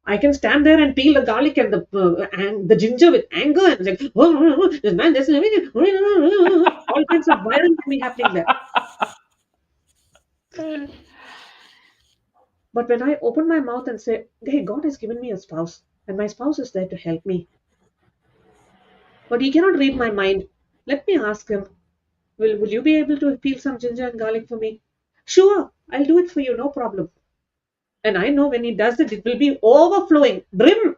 I can stand there and peel the garlic and the ginger with anger and like, this man just all kinds of violence can be happening there. But when I open my mouth and say, hey, God has given me a spouse and my spouse is there to help me, but he cannot read my mind. Let me ask him, will you be able to peel some ginger and garlic for me? Sure, I'll do it for you, no problem. And I know when he does it will be overflowing, brim.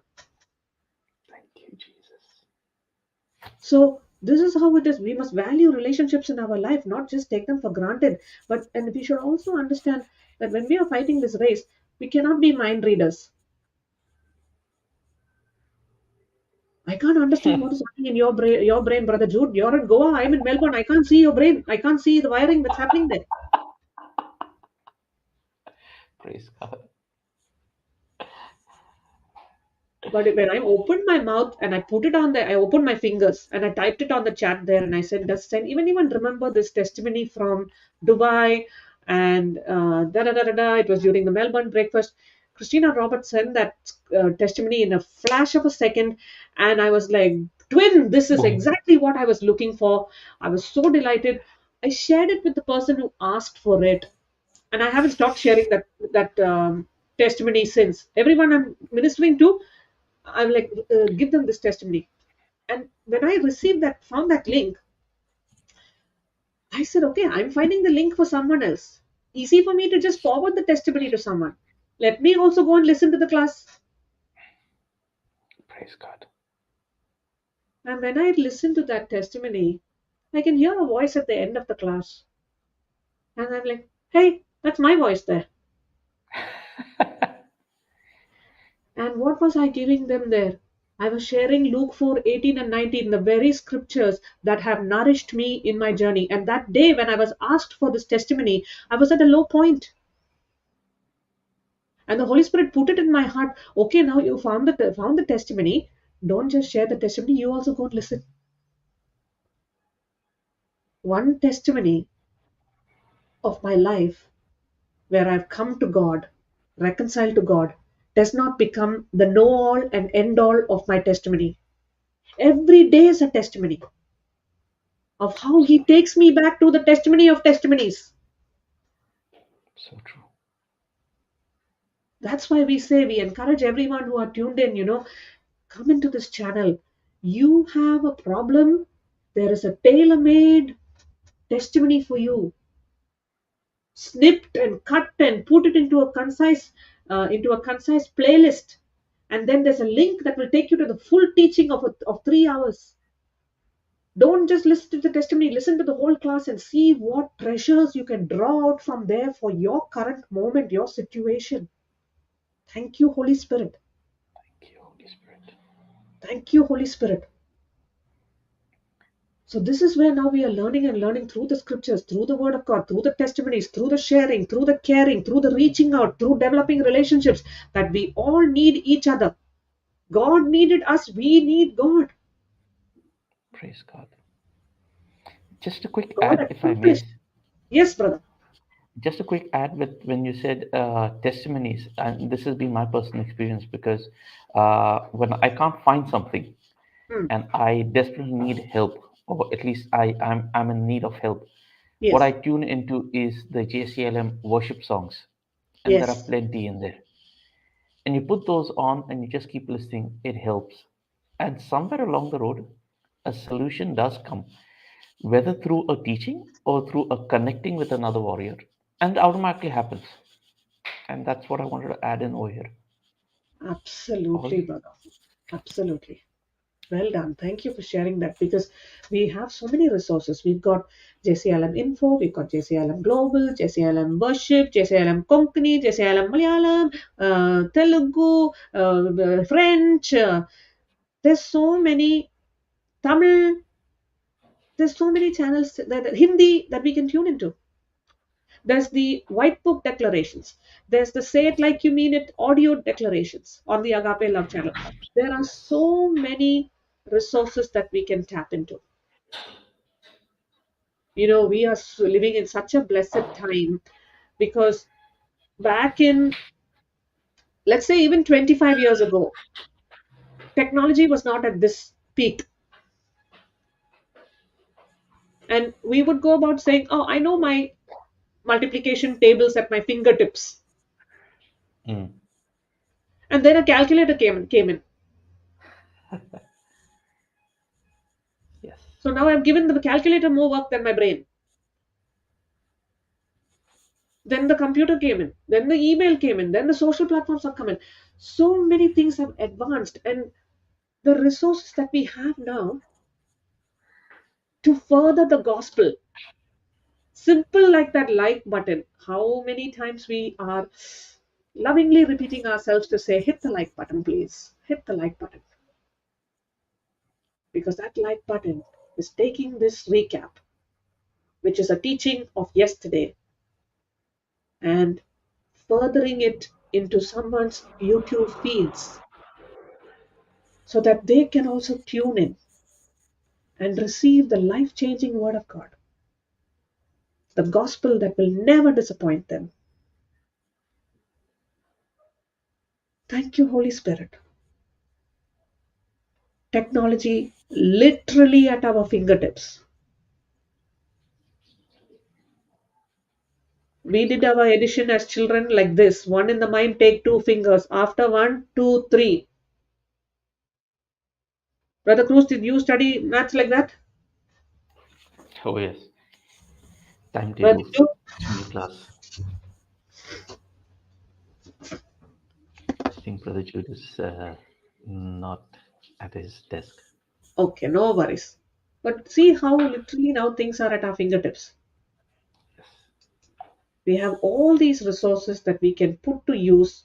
Thank you, Jesus. So this is how it is. We must value relationships in our life, not just take them for granted. And we should also understand that when we are fighting this race, we cannot be mind readers. I can't understand what is happening in your brain, brother Jude. You're in Goa. I'm in Melbourne. I can't see your brain. I can't see the wiring that's happening there. Praise God. But when I opened my mouth and I put it on there, I opened my fingers and I typed it on the chat there and I said, does anyone remember this testimony from Dubai? And da da da da da. It was during the Melbourne breakfast. Christina Roberts sent that testimony in a flash of a second. And I was like, twin, this is Boom. exactly what I was looking for. I was so delighted. I shared it with the person who asked for it. And I haven't stopped sharing that testimony since. Everyone I'm ministering to, I'm like, give them this testimony. And when I received that, found that link, I said, okay, I'm finding the link for someone else. Easy for me to just forward the testimony to someone. Let me also go and listen to the class. Praise God. And when I listen to that testimony, I can hear a voice at the end of the class. And I'm like, hey, that's my voice there. And what was I giving them there? I was sharing Luke 4:18 and 19, the very scriptures that have nourished me in my journey. And that day, when I was asked for this testimony, I was at a low point. And the Holy Spirit put it in my heart. Okay, now you found the testimony. Don't just share the testimony, you also go and listen. One testimony of my life where I've come to God, reconciled to God, does not become the know all and end all of my testimony. Every day is a testimony of how So He takes me back to the testimony of testimonies. so true. That's why we encourage everyone who are tuned in, come into this channel. You have a problem, there is a tailor made testimony for you, snipped and cut and put it into a concise playlist, and then there's a link that will take you to the full teaching of 3 hours. Don't just listen to the testimony, listen to the whole class and see what treasures you can draw out from there for your current moment, your situation. Thank you, Holy Spirit. Thank you, Holy Spirit. Thank you, Holy Spirit. So this is where now we are learning and learning through the scriptures, through the word of God, through the testimonies, through the sharing, through the caring, through the reaching out, through developing relationships, that we all need each other. God needed us, we need God. Praise God. Just a quick God add, if I may. accomplished. Yes, brother. Just a quick add with when you said testimonies, and this has been my personal experience because when I can't find something Hmm. and I desperately need help, or at least I'm in need of help, what I Yes. tune into is the JCILM worship songs, and there are Yes. plenty in there. And you put those on and you just keep listening, it helps. And somewhere along the road, a solution does come, whether through a teaching or through a connecting with another warrior. And it automatically happens. And that's what I wanted to add in over here. All Absolutely, you. brother. Absolutely. Well done. Thank you for sharing that, because we have so many resources. We've got JCILM Info, we've got JCILM Global, JCILM Worship, JCILM Konkani, JCILM Malayalam, Telugu, French. There's so many Tamil. There's so many channels that Hindi that we can tune into. There's the White Book declarations. There's the Say It Like You Mean It audio declarations on the Agape Love channel. There are Yes. so many resources that we can tap into. We are living in such a blessed time, because back in, let's say, even 25 years ago, technology was not at this peak. And we would go about saying, oh, I know my multiplication tables at my fingertips. Mm. And then a calculator came in. Yes. So now I've given the calculator more work than my brain. Then the computer came in. Then the email came in. Then the social platforms have come in. So many things have advanced. And the resources that we have now to further the gospel, simple like that like button. How many times we are lovingly repeating ourselves to say, hit the like button, please. Hit the like button. because that like button is taking this recap, which is a teaching of yesterday, and furthering it into someone's YouTube feeds so that they can also tune in and receive the life changing Word of God, the gospel that will never disappoint them. Thank you, Holy Spirit. Technology literally at our fingertips. We did our addition as children like this: one in the mind, take two fingers. After one, two, three. Brother Cruz, did you study maths like that? Oh, yes. Where Timetable did you? in the class. I think Brother Jude is not at his desk. Okay, no worries. But see how literally now things are at our fingertips. Yes. We have all these resources that we can put to use,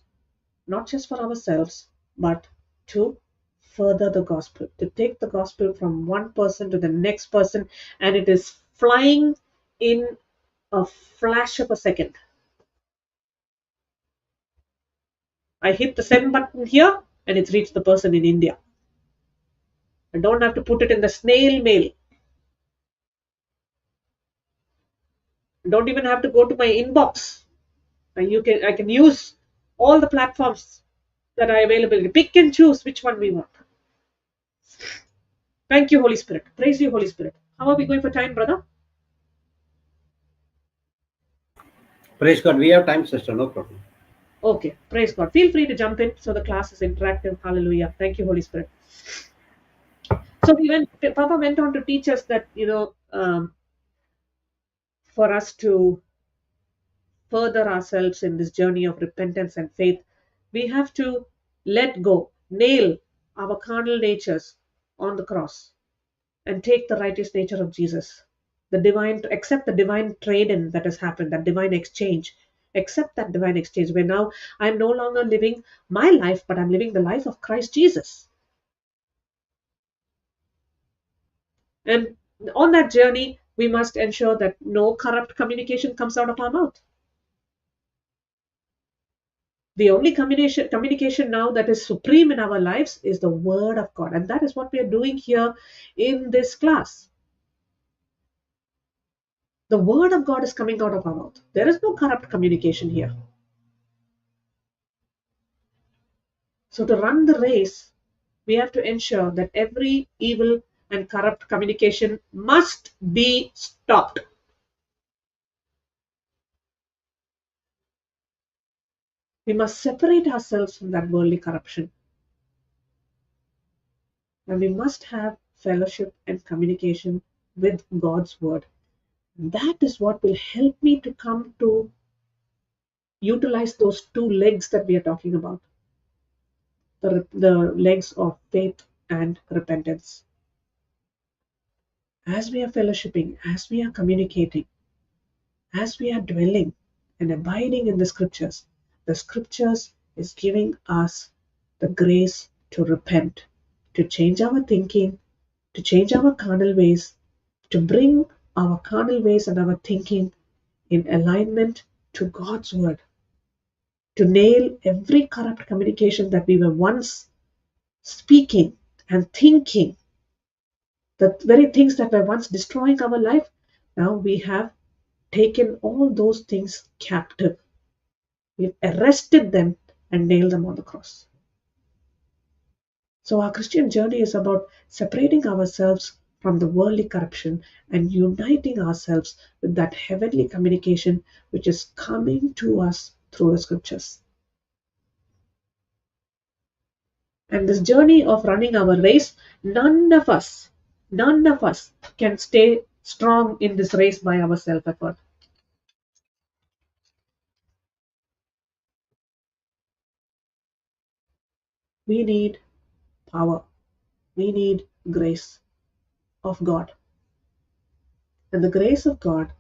not just for ourselves, but to further the gospel, to take the gospel from one person to the next person, and it is flying in a flash of a second. I hit the send button here, and it's reached the person in India. I don't have to put it in the snail mail. I don't even have to go to my inbox. I can use all the platforms that are available. Pick and choose which one we want. Thank you, Holy Spirit. Praise you, Holy Spirit. How are we going for time, brother? Praise God. We have time, sister. No problem. Okay, praise God. Feel free to jump in so the class is interactive. Hallelujah. Thank you, Holy Spirit. So Papa went on to teach us that, for us to further ourselves in this journey of repentance and faith, we have to let go, nail our carnal natures on the cross and take the righteous nature of Jesus. The divine, to accept the divine trade in that has happened, that divine exchange. Accept that divine exchange where now I'm no longer living my life, but I'm living the life of Christ Jesus. And on that journey, we must ensure that no corrupt communication comes out of our mouth. The only communication now that is supreme in our lives is the Word of God. And that is what we are doing here in this class. The Word of God is coming out of our mouth. There is no corrupt communication here. So, to run the race, we have to ensure that every evil and corrupt communication must be stopped. We must separate ourselves from that worldly corruption. And we must have fellowship and communication with God's Word. That is what will help me to come to utilize those two legs that we are talking about, the legs of faith and repentance. As we are fellowshipping, as we are communicating, as we are dwelling and abiding in the scriptures is giving us the grace to repent, to change our thinking, to change our carnal ways, to bring our carnal ways and our thinking in alignment to God's word, to nail every corrupt communication that we were once speaking and thinking, the very things that were once destroying our life. Now we have taken all those things captive. We've arrested them and nailed them on the cross. So our Christian journey is about separating ourselves from the worldly corruption and uniting ourselves with that heavenly communication which is coming to us through the scriptures. And this journey of running our race, none of us can stay strong in this race by our self effort. We need power, we need grace of God. And the grace of God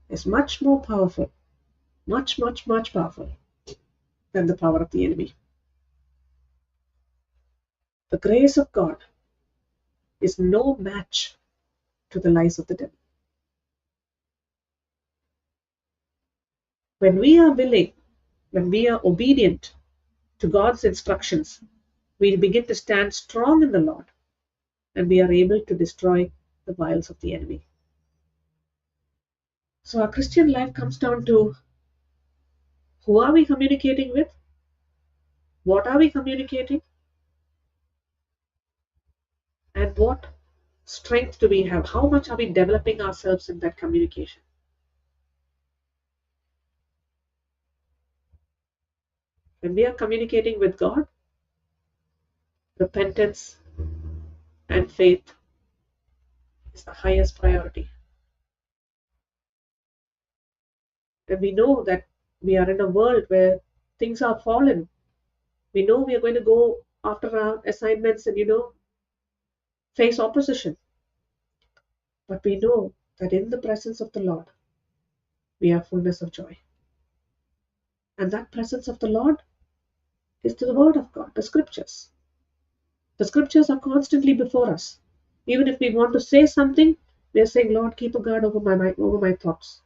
is much more powerful, much powerful than the power of the enemy. The grace of God is no match to the lies of the devil. When we are willing, when we are obedient to God's instructions, we begin to stand strong in the Lord and we are able to destroy the wiles of the enemy. So our Christian life comes down to who are we communicating with? What are we communicating? And what strength do we have? How much are we developing ourselves in that communication? When we are communicating with God, repentance and faith is the highest priority. And we know that we are in a world where things are fallen. We know we are going to go after our assignments and, face opposition. But we know that in the presence of the Lord, we have fullness of joy. And that presence of the Lord is the Word of God, the Scriptures. The Scriptures are constantly before us. Even if we want to say something, we are saying, Lord, keep a guard over my mind, over my thoughts.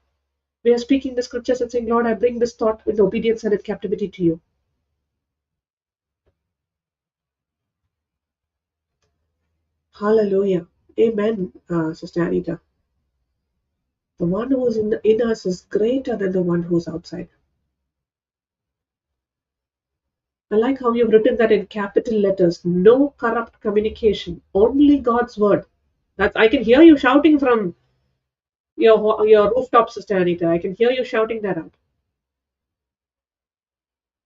We are speaking the Scriptures and saying, Lord, I bring this thought in obedience and in captivity to you. Hallelujah. Amen, Sister Anita. The one who is in us is greater than the one who is outside. I like how you've written that in capital letters. No corrupt communication, only God's word. That I can hear you shouting from your rooftop, Sister Anita. I can hear you shouting that out.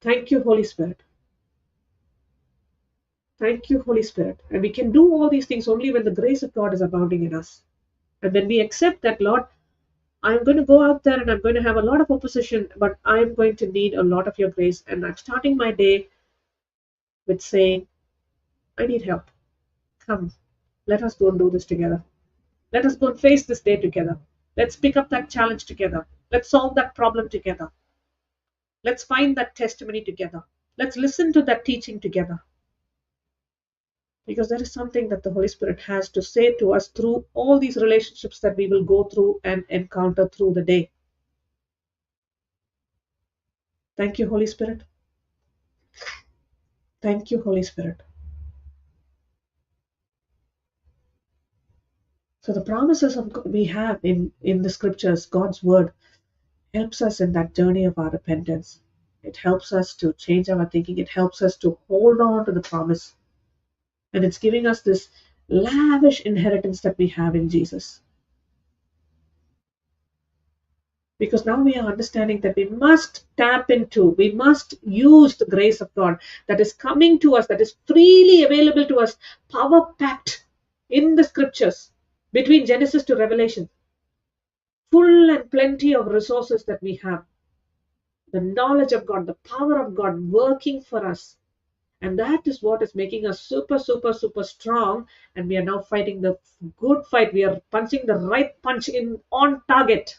Thank you, Holy Spirit. Thank you, Holy Spirit. And we can do all these things only when the grace of God is abounding in us. And when we accept that, Lord, I'm going to go out there and I'm going to have a lot of opposition, but I'm going to need a lot of your grace. And I'm starting my day with saying, I need help. Come, let us go and do this together. Let us go and face this day together. Let's pick up that challenge together. Let's solve that problem together. Let's find that testimony together. Let's listen to that teaching together. Because there is something that the Holy Spirit has to say to us through all these relationships that we will go through and encounter through the day. Thank you, Holy Spirit. Thank you, Holy Spirit. So the promises of God we have in the scriptures, God's word, helps us in that journey of our repentance. It helps us to change our thinking. It helps us to hold on to the promise. And it's giving us this lavish inheritance that we have in Jesus. Because now we are understanding that we must tap into, we must use the grace of God that is coming to us, that is freely available to us, power packed in the scriptures between Genesis to Revelation. Full and plenty of resources that we have. The knowledge of God, the power of God working for us. And that is what is making us super, super, super strong. And we are now fighting the good fight. We are punching the right punch in on target.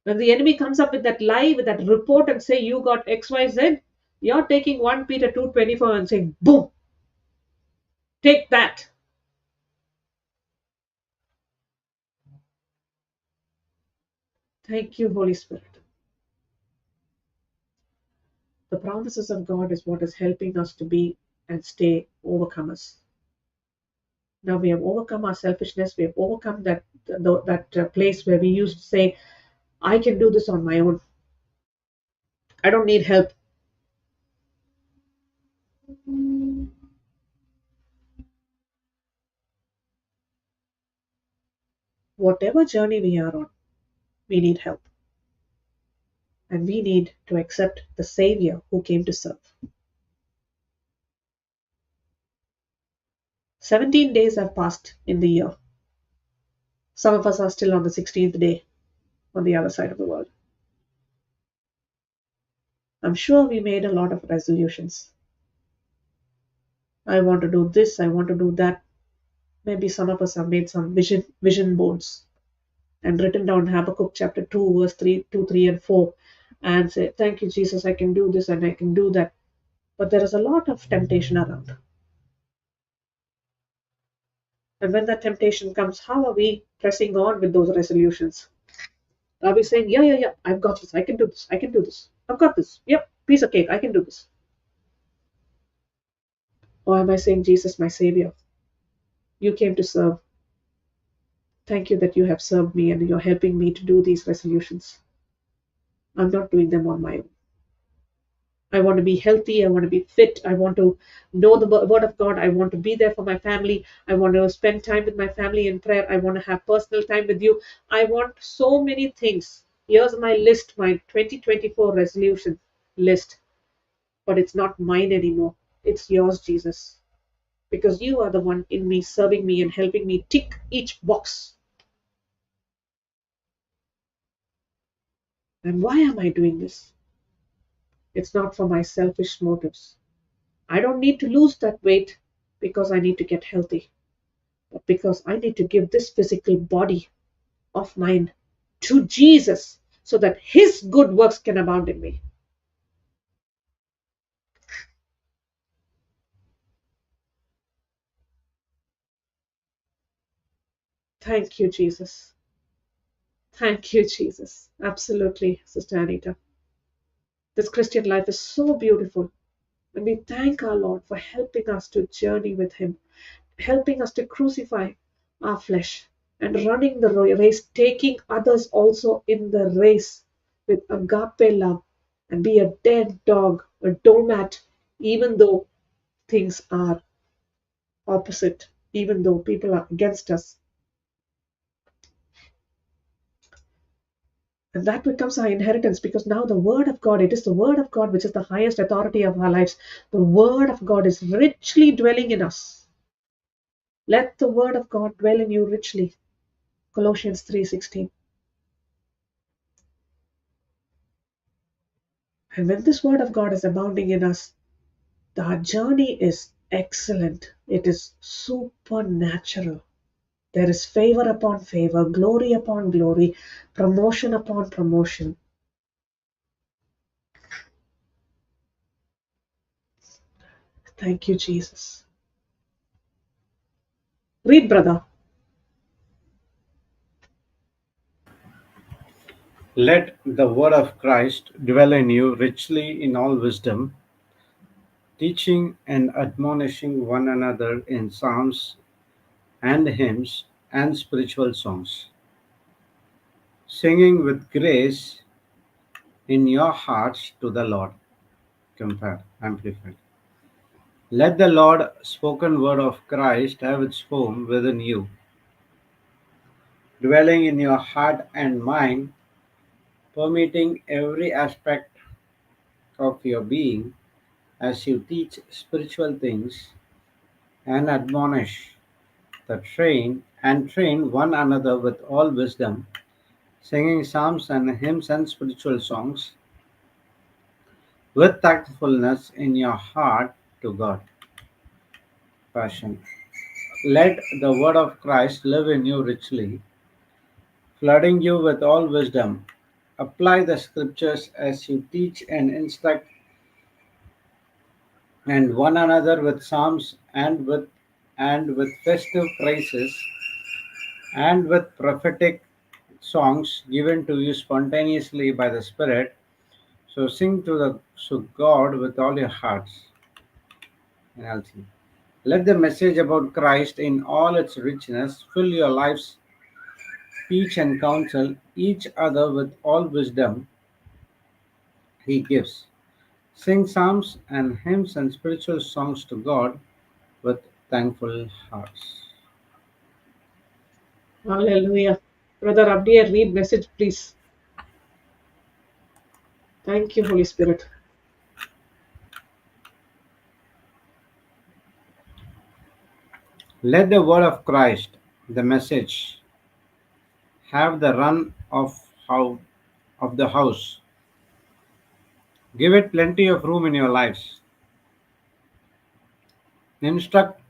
When the enemy comes up with that lie, with that report and say you got XYZ, you're taking 1 Peter 2:24 and saying, boom, take that. Thank you, Holy Spirit. The promises of God is what is helping us to be and stay overcomers. Now we have overcome our selfishness. We have overcome that place where we used to say, I can do this on my own. I don't need help. Whatever journey we are on, we need help. And we need to accept the Savior who came to serve. 17 days have passed in the year. Some of us are still on the 16th day on the other side of the world. I'm sure we made a lot of resolutions. I want to do this, I want to do that. Maybe some of us have made some vision boards and written down Habakkuk chapter 2, verse 3, 2, 3, and 4, and say, thank you, Jesus, I can do this and I can do that. But there is a lot of temptation around. And when that temptation comes, how are we pressing on with those resolutions? Are we saying, yeah, yeah, yeah, I've got this, I can do this, I can do this, I've got this, yep, piece of cake, I can do this? Or am I saying, Jesus, my Savior, you came to serve. Thank you that you have served me and you're helping me to do these resolutions. I'm not doing them on my own. I want to be healthy. I want to be fit. I want to know the word of God. I want to be there for my family. I want to spend time with my family in prayer. I want to have personal time with you. I want so many things. Here's my list, my 2024 resolution list. But it's not mine anymore. It's yours, Jesus. Because you are the one in me, serving me and helping me tick each box. And why am I doing this? It's not for my selfish motives. I don't need to lose that weight because I need to get healthy, but because I need to give this physical body of mine to Jesus so that His good works can abound in me. Thank you, Jesus. Thank you, Jesus. Absolutely, Sister Anita. This Christian life is so beautiful. And we thank our Lord for helping us to journey with Him, helping us to crucify our flesh and running the race, taking others also in the race with agape love and be a dead dog, a doormat, even though things are opposite, even though people are against us. And that becomes our inheritance because now the Word of God, it is the Word of God which is the highest authority of our lives. The Word of God is richly dwelling in us. Let the Word of God dwell in you richly. Colossians 3:16. And when this Word of God is abounding in us, the journey is excellent. It is supernatural. There is favor upon favor, glory upon glory, promotion upon promotion. Thank you, Jesus. Read, brother. Let the word of Christ dwell in you richly in all wisdom, teaching and admonishing one another in psalms and hymns and spiritual songs, singing with grace in your hearts to the Lord. Compare, amplified. Let the Lord spoken word of Christ have its home within you, dwelling in your heart and mind, permeating every aspect of your being as you teach spiritual things and admonish train one another with all wisdom, singing psalms and hymns and spiritual songs with thankfulness in your heart to God. Passion. Let the word of Christ live in you richly, flooding you with all wisdom. Apply the scriptures as you teach and instruct and one another with psalms and with festive praises and with prophetic songs given to you spontaneously by the Spirit. So sing to God with all your hearts. NLT. Let the message about Christ in all its richness fill your lives, teach and counsel each other with all wisdom He gives. Sing psalms and hymns and spiritual songs to God with thankful hearts. Hallelujah. Brother Abdiya, read message, please. Thank you, Holy Spirit. Let the word of Christ, the message, have the run of the house. Give it plenty of room in your lives. Instruct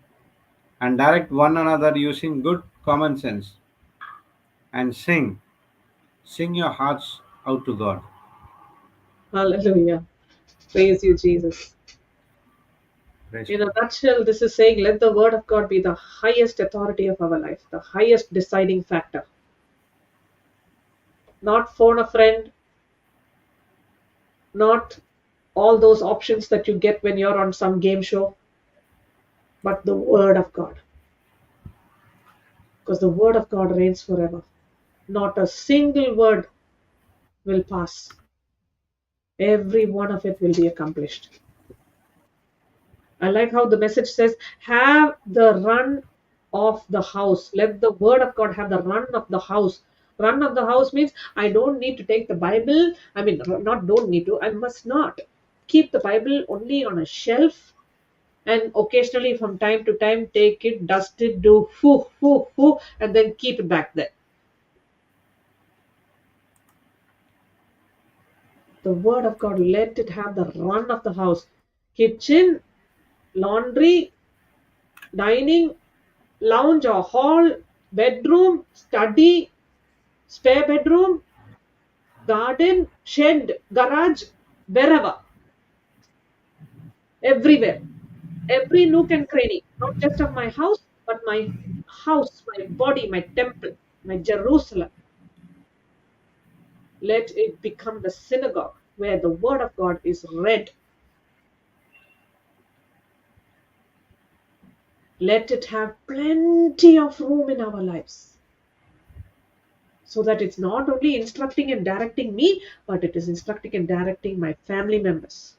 and direct one another using good common sense. And sing. Sing your hearts out to God. Hallelujah. Praise you, Jesus. Praise In a God. nutshell, this is saying let the word of God be the highest authority of our life, the highest deciding factor. Not phone a friend, not all those options that you get when you're on some game show, but the word of God. Because the word of God reigns forever. Not a single word will pass. Every one of it will be accomplished. I like how the message says, have the run of the house. Let the word of God have the run of the house. Run of the house means I don't need to take the Bible. I mean, not don't need to, I must not. Keep the Bible only on a shelf and occasionally from time to time take it, dust it, do foo, foo, foo, and then keep it back there. The word of God, let it have the run of the house. Kitchen, laundry, dining, lounge or hall, bedroom, study, spare bedroom, garden, shed, garage, wherever, everywhere, every nook and cranny, not just of my house, but my house, my body, my temple, my Jerusalem. Let it become the synagogue where the word of God is read. Let it have plenty of room in our lives so that it's not only instructing and directing me, but it is instructing and directing my family members.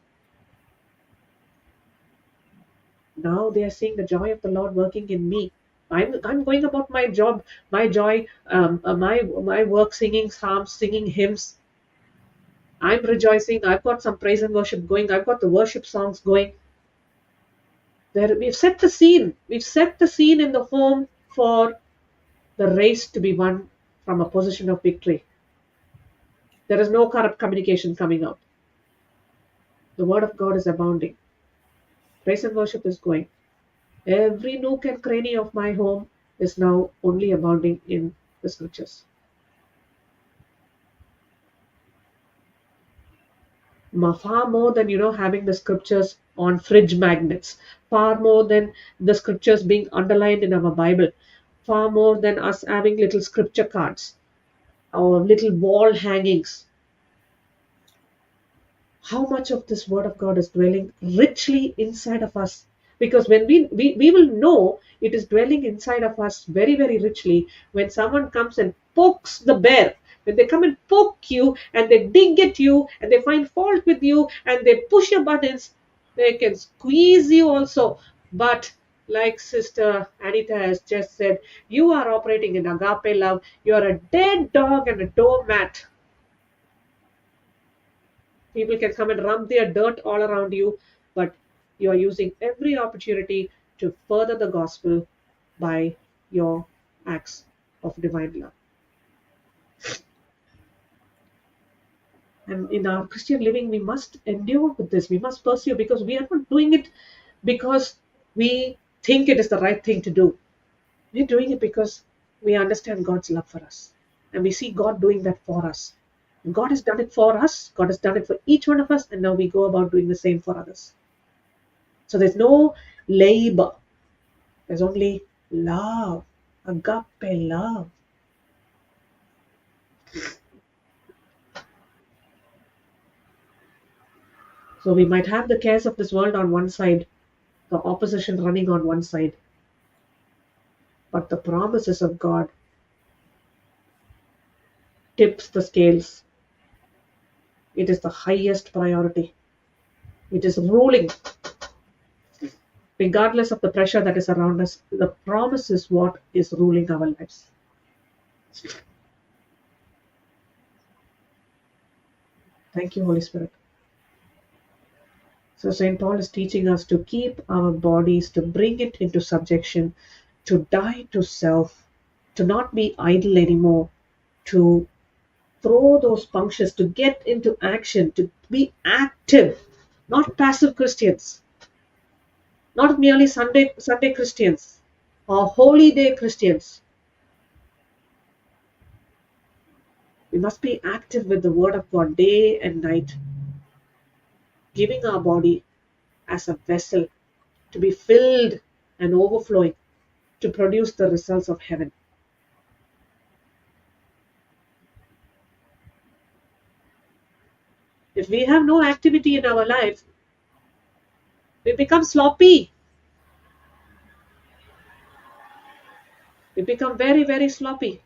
Now they are seeing the joy of the Lord working in me. I'm going about my job, my joy, my work, singing psalms, singing hymns. I'm rejoicing. I've got some praise and worship going. I've got the worship songs going. There, we've set the scene. We've set the scene in the home for the race to be won from a position of victory. There is no corrupt communication coming out. The word of God is abounding. Praise and worship is going. Every nook and cranny of my home is now only abounding in the scriptures. Far more than having the scriptures on fridge magnets, far more than the scriptures being underlined in our Bible, far more than us having little scripture cards or little wall hangings. How much of this word of God is dwelling richly inside of us? Because when we will know it is dwelling inside of us very, very richly when someone comes and pokes the bear. When they come and poke you and they dig at you and they find fault with you and they push your buttons, they can squeeze you also. But like Sister Anita has just said, you are operating in agape love. You are a dead dog and a doormat. People can come and rub their dirt all around you, but you are using every opportunity to further the gospel by your acts of divine love. And in our Christian living, we must endure with this. We must pursue because we are not doing it because we think it is the right thing to do. We're doing it because we understand God's love for us. And we see God doing that for us. God has done it for us. God has done it for each one of us. And now we go about doing the same for others. So there's no labor. There's only love. Agape love. So we might have the cares of this world on one side, the opposition running on one side. But the promises of God tips the scales. It is the highest priority. It is ruling. Regardless of the pressure that is around us, the promise is what is ruling our lives. Thank you, Holy Spirit. So St. Paul is teaching us to keep our bodies, to bring it into subjection, to die to self, to not be idle anymore, to throw those punctures, to get into action, to be active, not passive Christians, not merely Sunday Christians or holy day Christians. We must be active with the word of God day and night, giving our body as a vessel to be filled and overflowing, to produce the results of heaven. If we have no activity in our life, we become sloppy. We become very, very sloppy.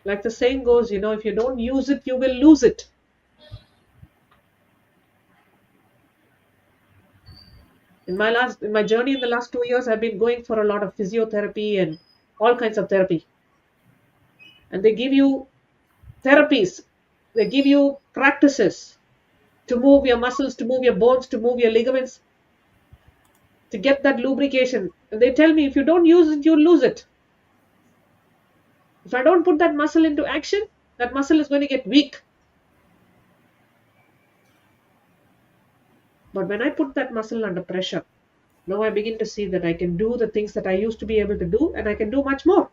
Like the saying goes, if you don't use it, you will lose it. In my journey in the last 2 years, I've been going for a lot of physiotherapy and all kinds of therapy. And they give you therapies. They give you practices to move your muscles, to move your bones, to move your ligaments, to get that lubrication. And they tell me if you don't use it, you'll lose it. If I don't put that muscle into action, that muscle is going to get weak. But when I put that muscle under pressure, now I begin to see that I can do the things that I used to be able to do, and I can do much more.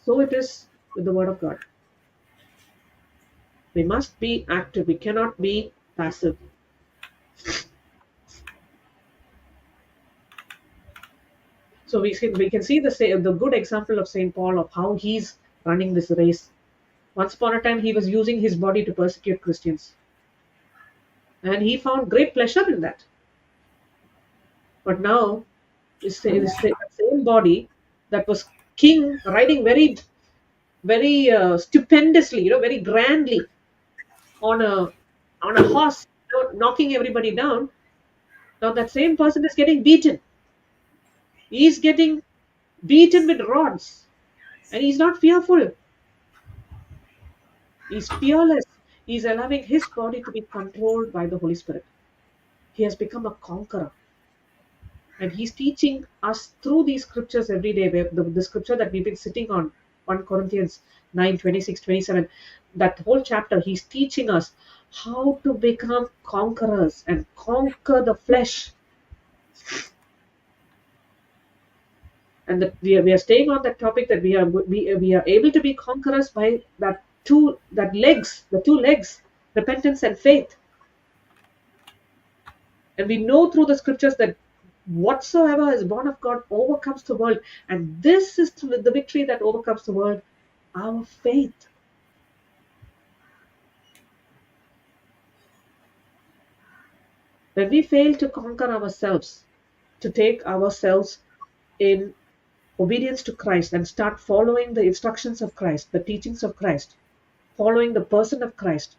So it is with the Word of God. We must be active. We cannot be passive. So we can see the good example of Saint Paul of how he's running this race. Once upon a time, he was using his body to persecute Christians, and he found great pleasure in that. But now, the same body that was king, riding very, very stupendously, very grandly on a horse, knocking everybody down. Now that same person is getting beaten. He's getting beaten with rods, and he's not fearful. He's fearless. He's allowing his body to be controlled by the Holy Spirit. He has become a conqueror. And he's teaching us through these scriptures every day. The scripture that we've been sitting on, 1 Corinthians 9, 26, 27, that whole chapter, he's teaching us how to become conquerors and conquer the flesh. And that we are staying on that topic, that we are able to be conquerors by the two legs, repentance and faith. And we know through the scriptures that whatsoever is born of God overcomes the world. And this is the victory that overcomes the world, our faith. When we fail to conquer ourselves, to take ourselves in obedience to Christ and start following the instructions of Christ, the teachings of Christ, following the person of Christ,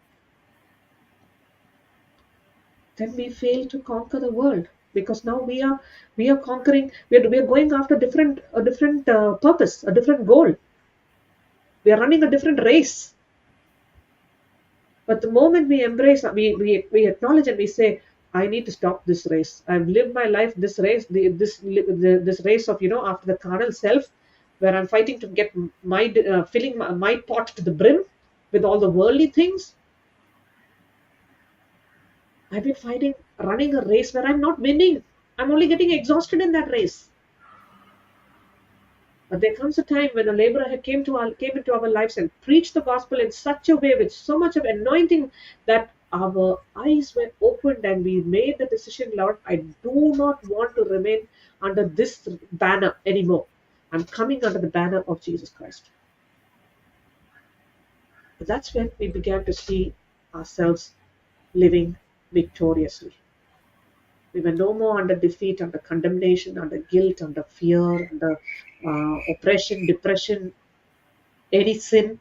then we fail to conquer the world, because now we are conquering. We are going after a different purpose, a different goal. We are running a different race. But the moment we embrace, we acknowledge and we say, I need to stop this race. I've lived my life this race, this race of after the carnal self, where I'm fighting to get filling my pot to the brim with all the worldly things. I've been running a race where I'm not winning. I'm only getting exhausted in that race. But there comes a time when a laborer came into our lives and preached the gospel in such a way, with so much of anointing, that our eyes were opened and we made the decision, Lord, I do not want to remain under this banner anymore. I'm coming under the banner of Jesus Christ. But that's when we began to see ourselves living victoriously. We were no more under defeat, under condemnation, under guilt, under fear, under oppression, depression, any sin.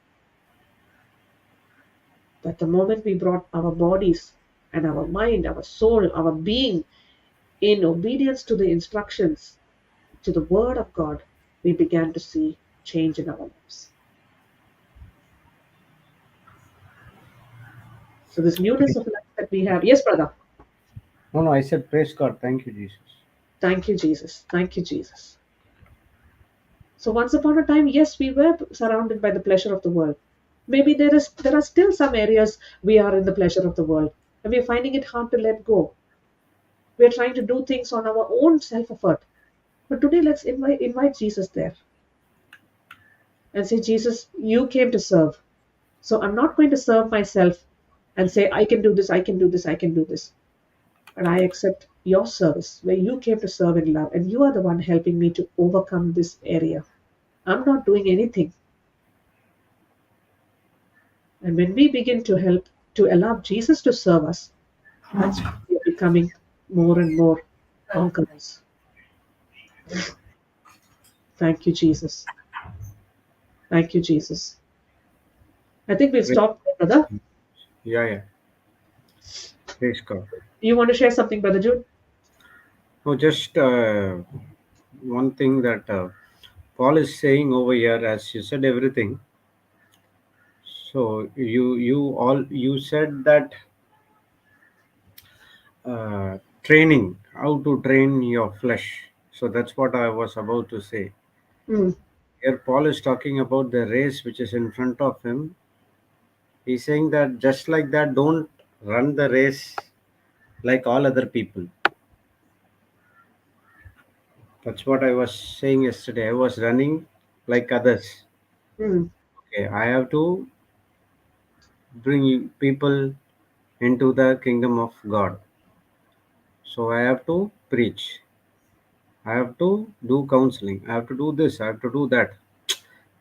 But the moment we brought our bodies and our mind, our soul, our being in obedience to the instructions, to the Word of God, we began to see change in our lives. So this newness of life that we have. Yes, brother. No, I said praise God. Thank you, Jesus. Thank you, Jesus. Thank you, Jesus. So once upon a time, yes, we were surrounded by the pleasure of the world. Maybe there are still some areas we are in the pleasure of the world, and we are finding it hard to let go. We are trying to do things on our own self-effort. But today, let's invite Jesus there. and say, Jesus, you came to serve. So I'm not going to serve myself and say, I can do this, I can do this, I can do this. But I accept your service where you came to serve in love, and you are the one helping me to overcome this area. I'm not doing anything. And when we begin to help, to allow Jesus to serve us, that's when we are becoming more and more conquerors. Thank you, Jesus. Thank you, Jesus. I think we'll Praise- stop there, brother. Yeah, yeah. Praise God. You want to share something, Brother Jude? No, just one thing that Paul is saying over here, as you said everything. So you said that training, how to train your flesh. So that's what I was about to say. Mm, Here Paul is talking about the race which is in front of him. He's saying that just like that, don't run the race like all other people. That's what I was saying yesterday. I was running like others. mm. Okay, I have to bring people into the kingdom of God. So I have to preach. I have to do counseling. I have to do this. I have to do that.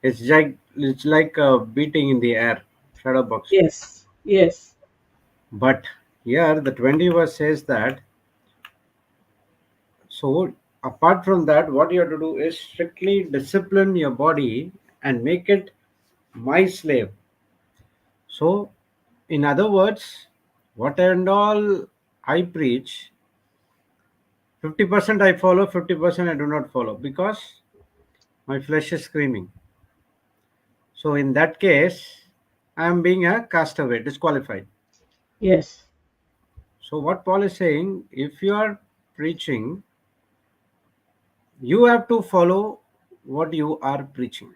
It's like beating in the air, shadow boxing. Yes, yes, But here the 20 verse says that. So apart from that, what you have to do is strictly discipline your body and make it my slave. So, in other words, what and all I preach, 50% I follow, 50% I do not follow because my flesh is screaming. So, in that case, I am being a castaway, disqualified. yes, So, what Paul is saying, if you are preaching, you have to follow what you are preaching.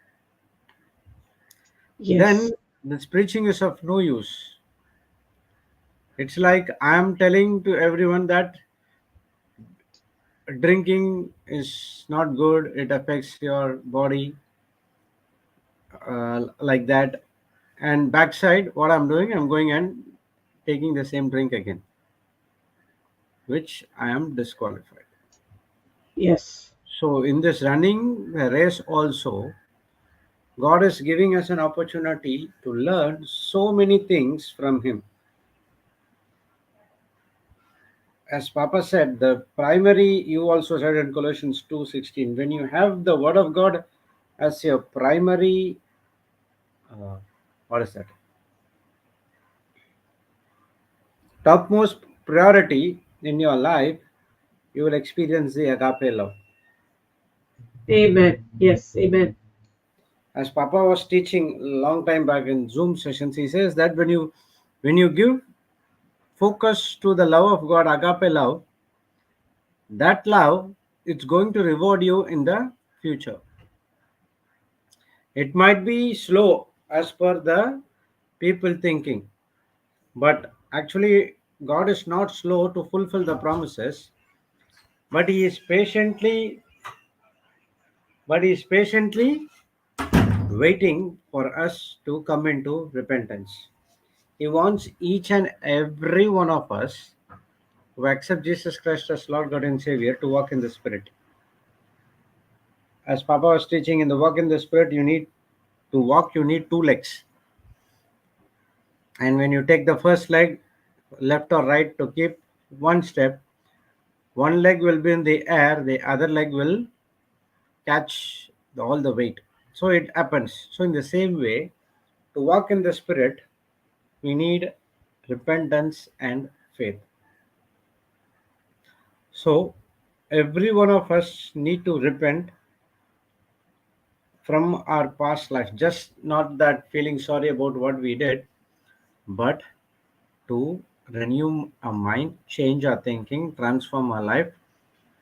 yes, Then this preaching is of no use. It's like I am telling to everyone that drinking is not good, it affects your body, like that. And backside, what I'm doing, I'm going and taking the same drink again, which I am disqualified. yes, So, in this running the race, also, God is giving us an opportunity to learn so many things from Him. As Papa said, the primary, you also said in Colossians 2:16, when you have the Word of God as your primary, uh, what is that? Topmost priority in your life, you will experience the agape love. amen. Yes, amen. As Papa was teaching a long time back in Zoom sessions, he says that when you give focus to the love of God, agape love, that love it's going to reward you in the future. It might be slow as per the people thinking, but actually God is not slow to fulfill the promises, but He is patiently waiting for us to come into repentance. He wants each and every one of us who accept Jesus Christ as Lord God and Savior to walk in the Spirit. As Papa was teaching, in the walk in the Spirit, you need two legs. And when you take the first leg, left or right, to keep one step, one leg will be in the air, the other leg will catch all the weight. So it happens. So, in the same way, to walk in the Spirit, we need repentance and faith. So every one of us need to repent from our past life, just not that feeling sorry about what we did, but to renew our mind, change our thinking, transform our life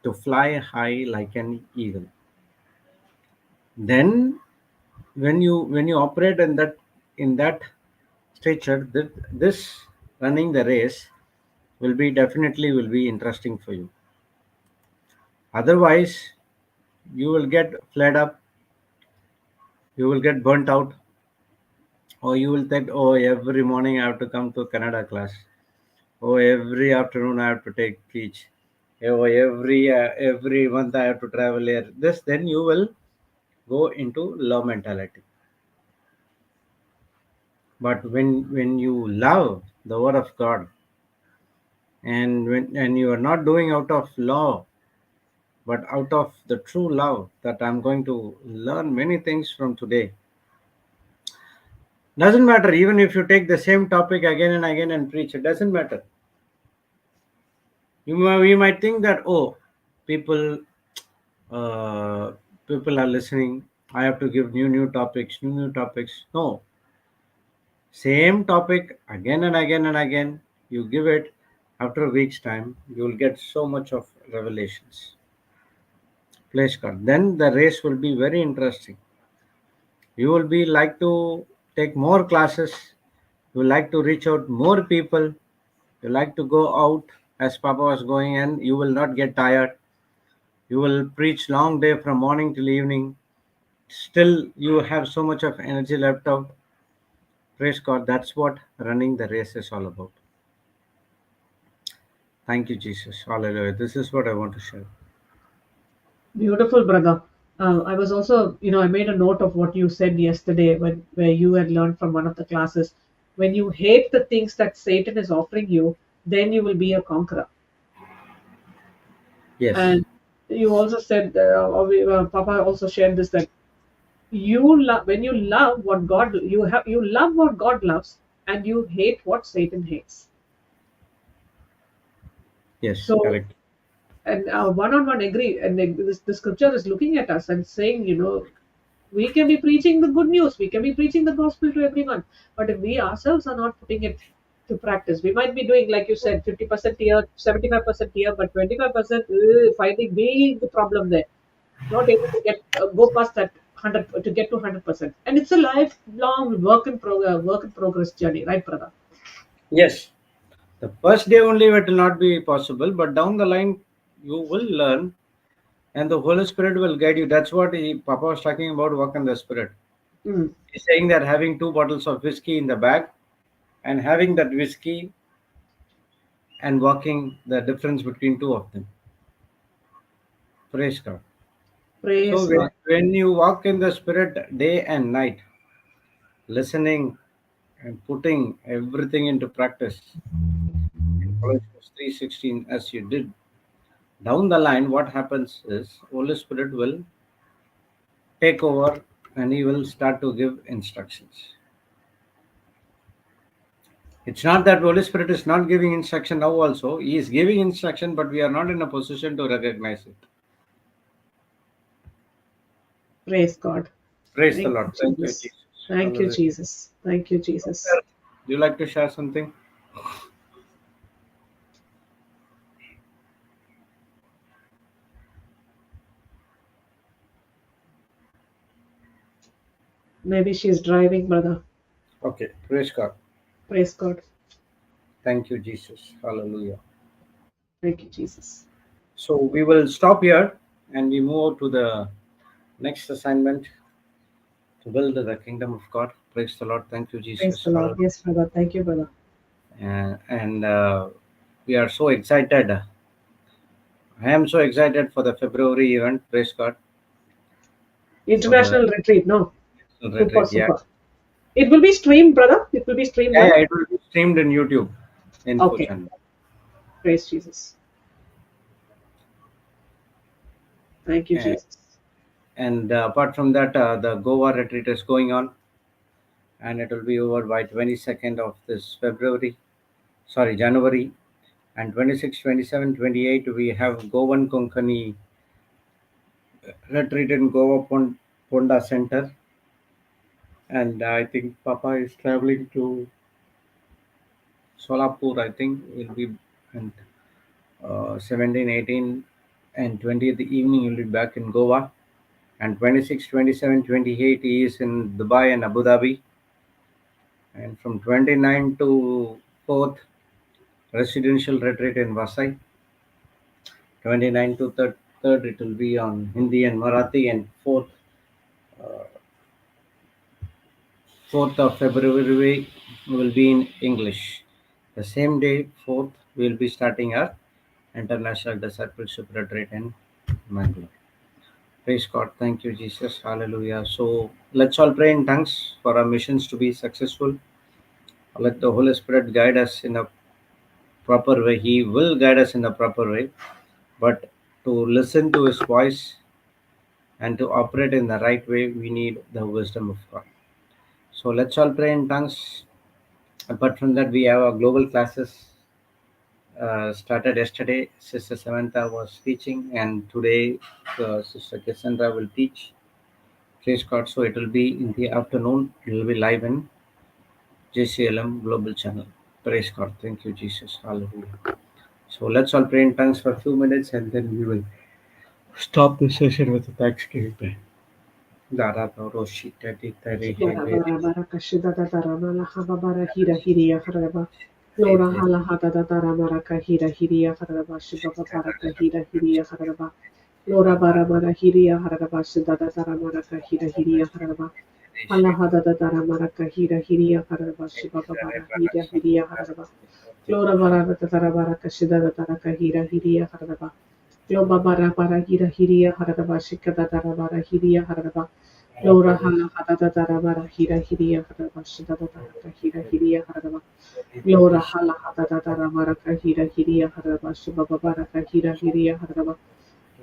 to fly high like an eagle. Then when you operate in that stature, that this running the race will be interesting for you. Otherwise, you will get fed up You will get burnt out, or you will think, oh, every morning I have to come to Canada class. Oh, every afternoon I have to take teach. Oh, every month I have to travel here. This then you will go into love mentality. But when you love the word of God, and you are not doing out of law, but out of the true love, that I'm going to learn many things from today. Doesn't matter even if you take the same topic again and again and preach. It doesn't matter. We might think that, oh, people uh, people are listening. I have to give new topics, new topics. No, same topic again and again and again. You give it, after a week's time, you will get so much of revelations. Place card. Then the race will be very interesting. You will be like to take more classes. You like to reach out more people. You like to go out as Papa was going, and you will not get tired. You will preach long day from morning till evening. Still, you have so much of energy left out. Praise God. That's what running the race is all about. Thank you, Jesus. Hallelujah. This is what I want to share. Beautiful, brother. I was also, I made a note of what you said yesterday when where you had learned from one of the classes. When you hate the things that Satan is offering you, then you will be a conqueror. Yes. And you also said, Papa also shared this, that you love when you love what you love what God loves, and you hate what Satan hates. Yes. So, Correct. and one-on-one agree, and the scripture is looking at us and saying, we can be preaching the good news, we can be preaching the gospel to everyone, but if we ourselves are not putting it to practice, we might be doing, like you said, 50% here, 75% here, but 25% finding big problem there, not able to get go past that 100 to get to 100%, and it's a lifelong work in progress journey, right, brother? Yes. The first day only it will not be possible, but down the line you will learn, and the Holy Spirit will guide you. That's what Papa was talking about. Walk in the Spirit. Mm. He's saying that having two bottles of whiskey in the bag, and having that whiskey and walking the difference between two of them. Praise God. So Praise God. when you walk in the Spirit day and night, listening and putting everything into practice in Colossians 3:16, as you did, down the line, what happens is Holy Spirit will take over and he will start to give instructions. It's not that Holy Spirit is not giving instruction now also. He is giving instruction, but we are not in a position to recognize it. Praise God. Praise the Thank you, Lord. Thank you, Jesus. Jesus. Thank you, Hallelujah. Jesus. Thank you, Jesus. Do you like to share something? Maybe she's driving, brother. Okay. Praise God. Praise God. Thank you, Jesus. Hallelujah. Thank you, Jesus. So we will stop here and we move to the next assignment, to build the kingdom of God. Praise the Lord. Thank you, Praise Jesus. the Lord. Hallelujah. Yes, brother. Thank you, brother. And we are so excited. I am so excited for the February event. Praise God. For the International retreat. No. Super, retreat. Yeah. super. It will be streamed, brother. It will be streamed, Yeah, right? yeah, it will be streamed in YouTube info Okay. channel. Praise Jesus. Thank you, And, Jesus. and apart from that, the Goa retreat is going on, and it will be over by 22nd of this February. Sorry, January. And 26, 27, 28, we have Goan Konkani retreat in Goa Ponda Center. And I think Papa is traveling to Solapur, I think, will be, and 17, 18, and 20th evening, you'll be back in Goa. And 26, 27, 28, he is in Dubai and Abu Dhabi. And from 29 to 4th, residential retreat in Vasai. 29 to 3rd, it will be on Hindi and Marathi. And 4th, 4th of February will be in English. The same day, 4th, we will be starting our International Discipleship Retreat in Mangalore. Praise God. Thank you, Jesus. Hallelujah. So let's all pray in tongues for our missions to be successful. Let the Holy Spirit guide us in a proper way. He will guide us in a proper way. But to listen to His voice and to operate in the right way, we need the wisdom of God. So let's all pray in tongues. Apart from that, we have our global classes started yesterday. Sister Samantha was teaching, and today Sister Cassandra will teach. Praise God. So it will be in the afternoon. It will be live in JCILM Global Channel. Praise God. Thank you, Jesus. Hallelujah. So let's all pray in tongues for a few minutes, and then we will stop the session with a thanksgiving. Dara Doro Shita Dita Rehe Bara Re bara bara kashida da dara mala haba bara hira hiriya haraba. Lora Re hala hada da dara mara kahira hiriya haraba shiba bara kahira hiriya haraba. Lora bara bara hiriya haraba shida da dara mara kahira hiriya haraba. Hala hada da dara mara kahira hiriya haraba shiba bara hira hiriya haraba. Lora bara da dara bara kashida da dara kahira hiriya haraba. Loba bara bara hira hiriya haraba shika da dara bara hiriya haraba. Lora hala hada da dara bara hira hiriya haraba shida da dara kahira hiriya haraba. Lora hala hada da dara bara kahira hiriya haraba shiba bara kahira hiriya haraba.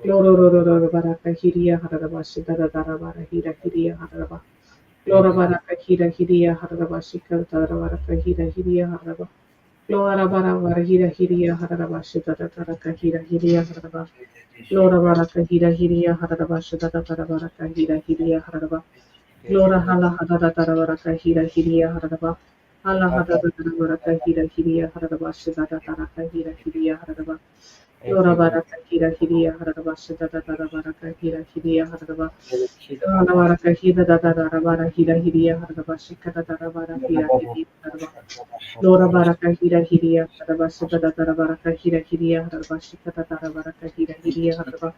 Loro roro roro bara kahiriya haraba shida da dara bara hira hiriya haraba. Lora bara kahira hiriya haraba shika da dara bara kahira hiriya haraba. Lora bara bara hira hiriya haraba shida da dara kahira hiriya haraba. Lora bara kahira hiriya haraba shida da dara bara kahira hiriya haraba. Lora hala hada da dara bara kahira hiriya haraba. Hala hada da dara bara kahira hiriya haraba shida da dara kahira hiriya haraba. Lora bara kahira hiriya haraba shida da dara bara kahira hiriya haraba. Lora bara kahira da dara bara hira hiriya haraba shika da dara bara hira hiriya haraba. Lora baraka hira hiriya haraba shida da dara baraka hira hiriya haraba shika da dara baraka hira hiriya haraba.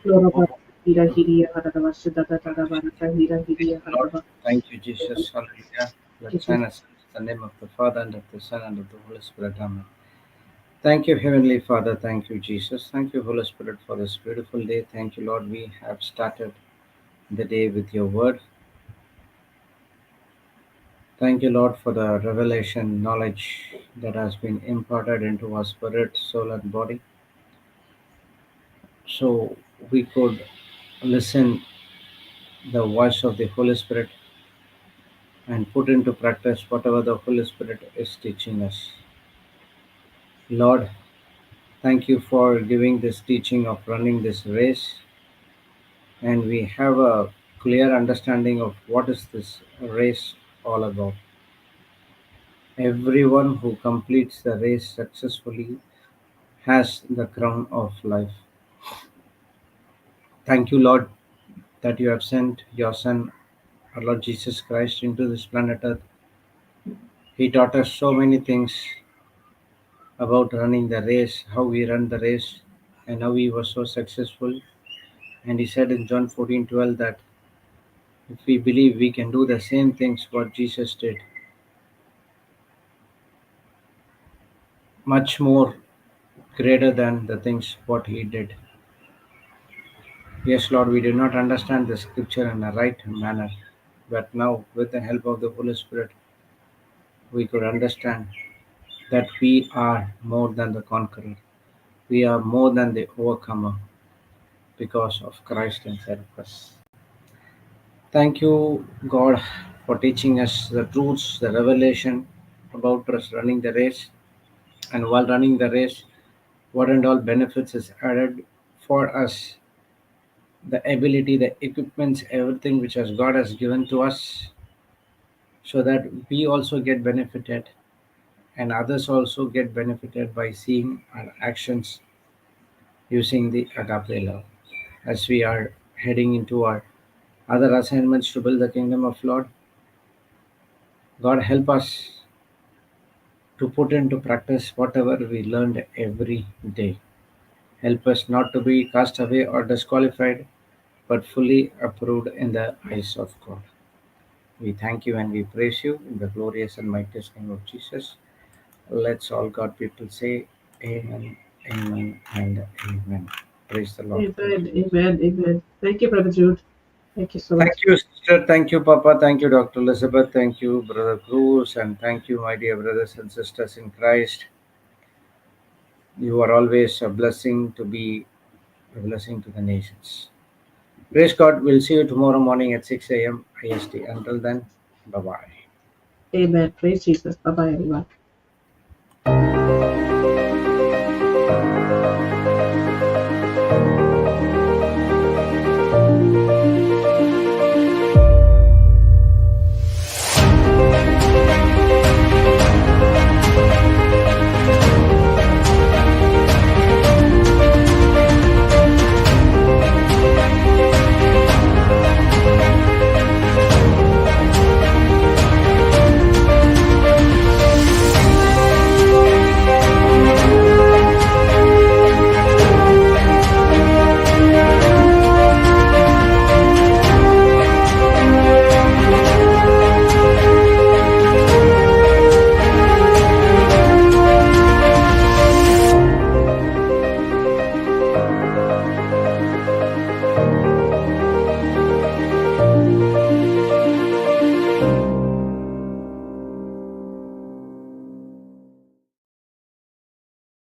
Lora baraka hira hiriya haraba shida da dara baraka hira hiriya Lord, haraba. thank you, Jesus. Hallelujah. Let's sign us in the name of the Father and of the Son and of the Holy Spirit. Amen. Thank you, Heavenly Father. Thank you, Jesus. Thank you, Holy Spirit, for this beautiful day. Thank you, Lord. We have started the day with your word. Thank you, Lord, for the revelation knowledge that has been imparted into our spirit, soul, and body. So we could listen the voice of the Holy Spirit and put into practice whatever the Holy Spirit is teaching us. Lord, thank you for giving this teaching of running this race, and we have a clear understanding of what is this race all about. Everyone who completes the race successfully has the crown of life. Thank you, Lord, that you have sent your Son, our Lord Jesus Christ, into this planet Earth. He taught us so many things about running the race, how we run the race, and how we were so successful. And he said in John 14:12 that if we believe we can do the same things what Jesus did, much more greater than the things what he did. Yes, Lord, we did not understand the scripture in a right manner, but now with the help of the Holy Spirit, we could understand that we are more than the conqueror. We are more than the overcomer because of Christ inside of us. Thank you, God, for teaching us the truths, the revelation about us running the race. And while running the race, what and all benefits is added for us, the ability, the equipments, everything which has God has given to us, so that we also get benefited and others also get benefited by seeing our actions using the agape love. As we are heading into our other assignments to build the kingdom of Lord, God help us to put into practice whatever we learned every day. Help us not to be cast away or disqualified, but fully approved in the eyes of God. We thank you and we praise you in the glorious and mightiest name of Jesus. Let's all God people say Amen, Amen, and Amen. Praise the Lord. Thank Amen. you. Amen. Amen. Thank you, Brother Jude. Thank you so Thank much. you, sister. Thank you, Papa. Thank you, Dr. Elizabeth. Thank you, Brother Cruz. And thank you, my dear brothers and sisters in Christ. You are always a blessing to be a blessing to the nations. Praise God. We'll see you tomorrow morning at 6 a.m. IST. Until then, bye bye. Amen. Praise Jesus. Bye bye, everyone.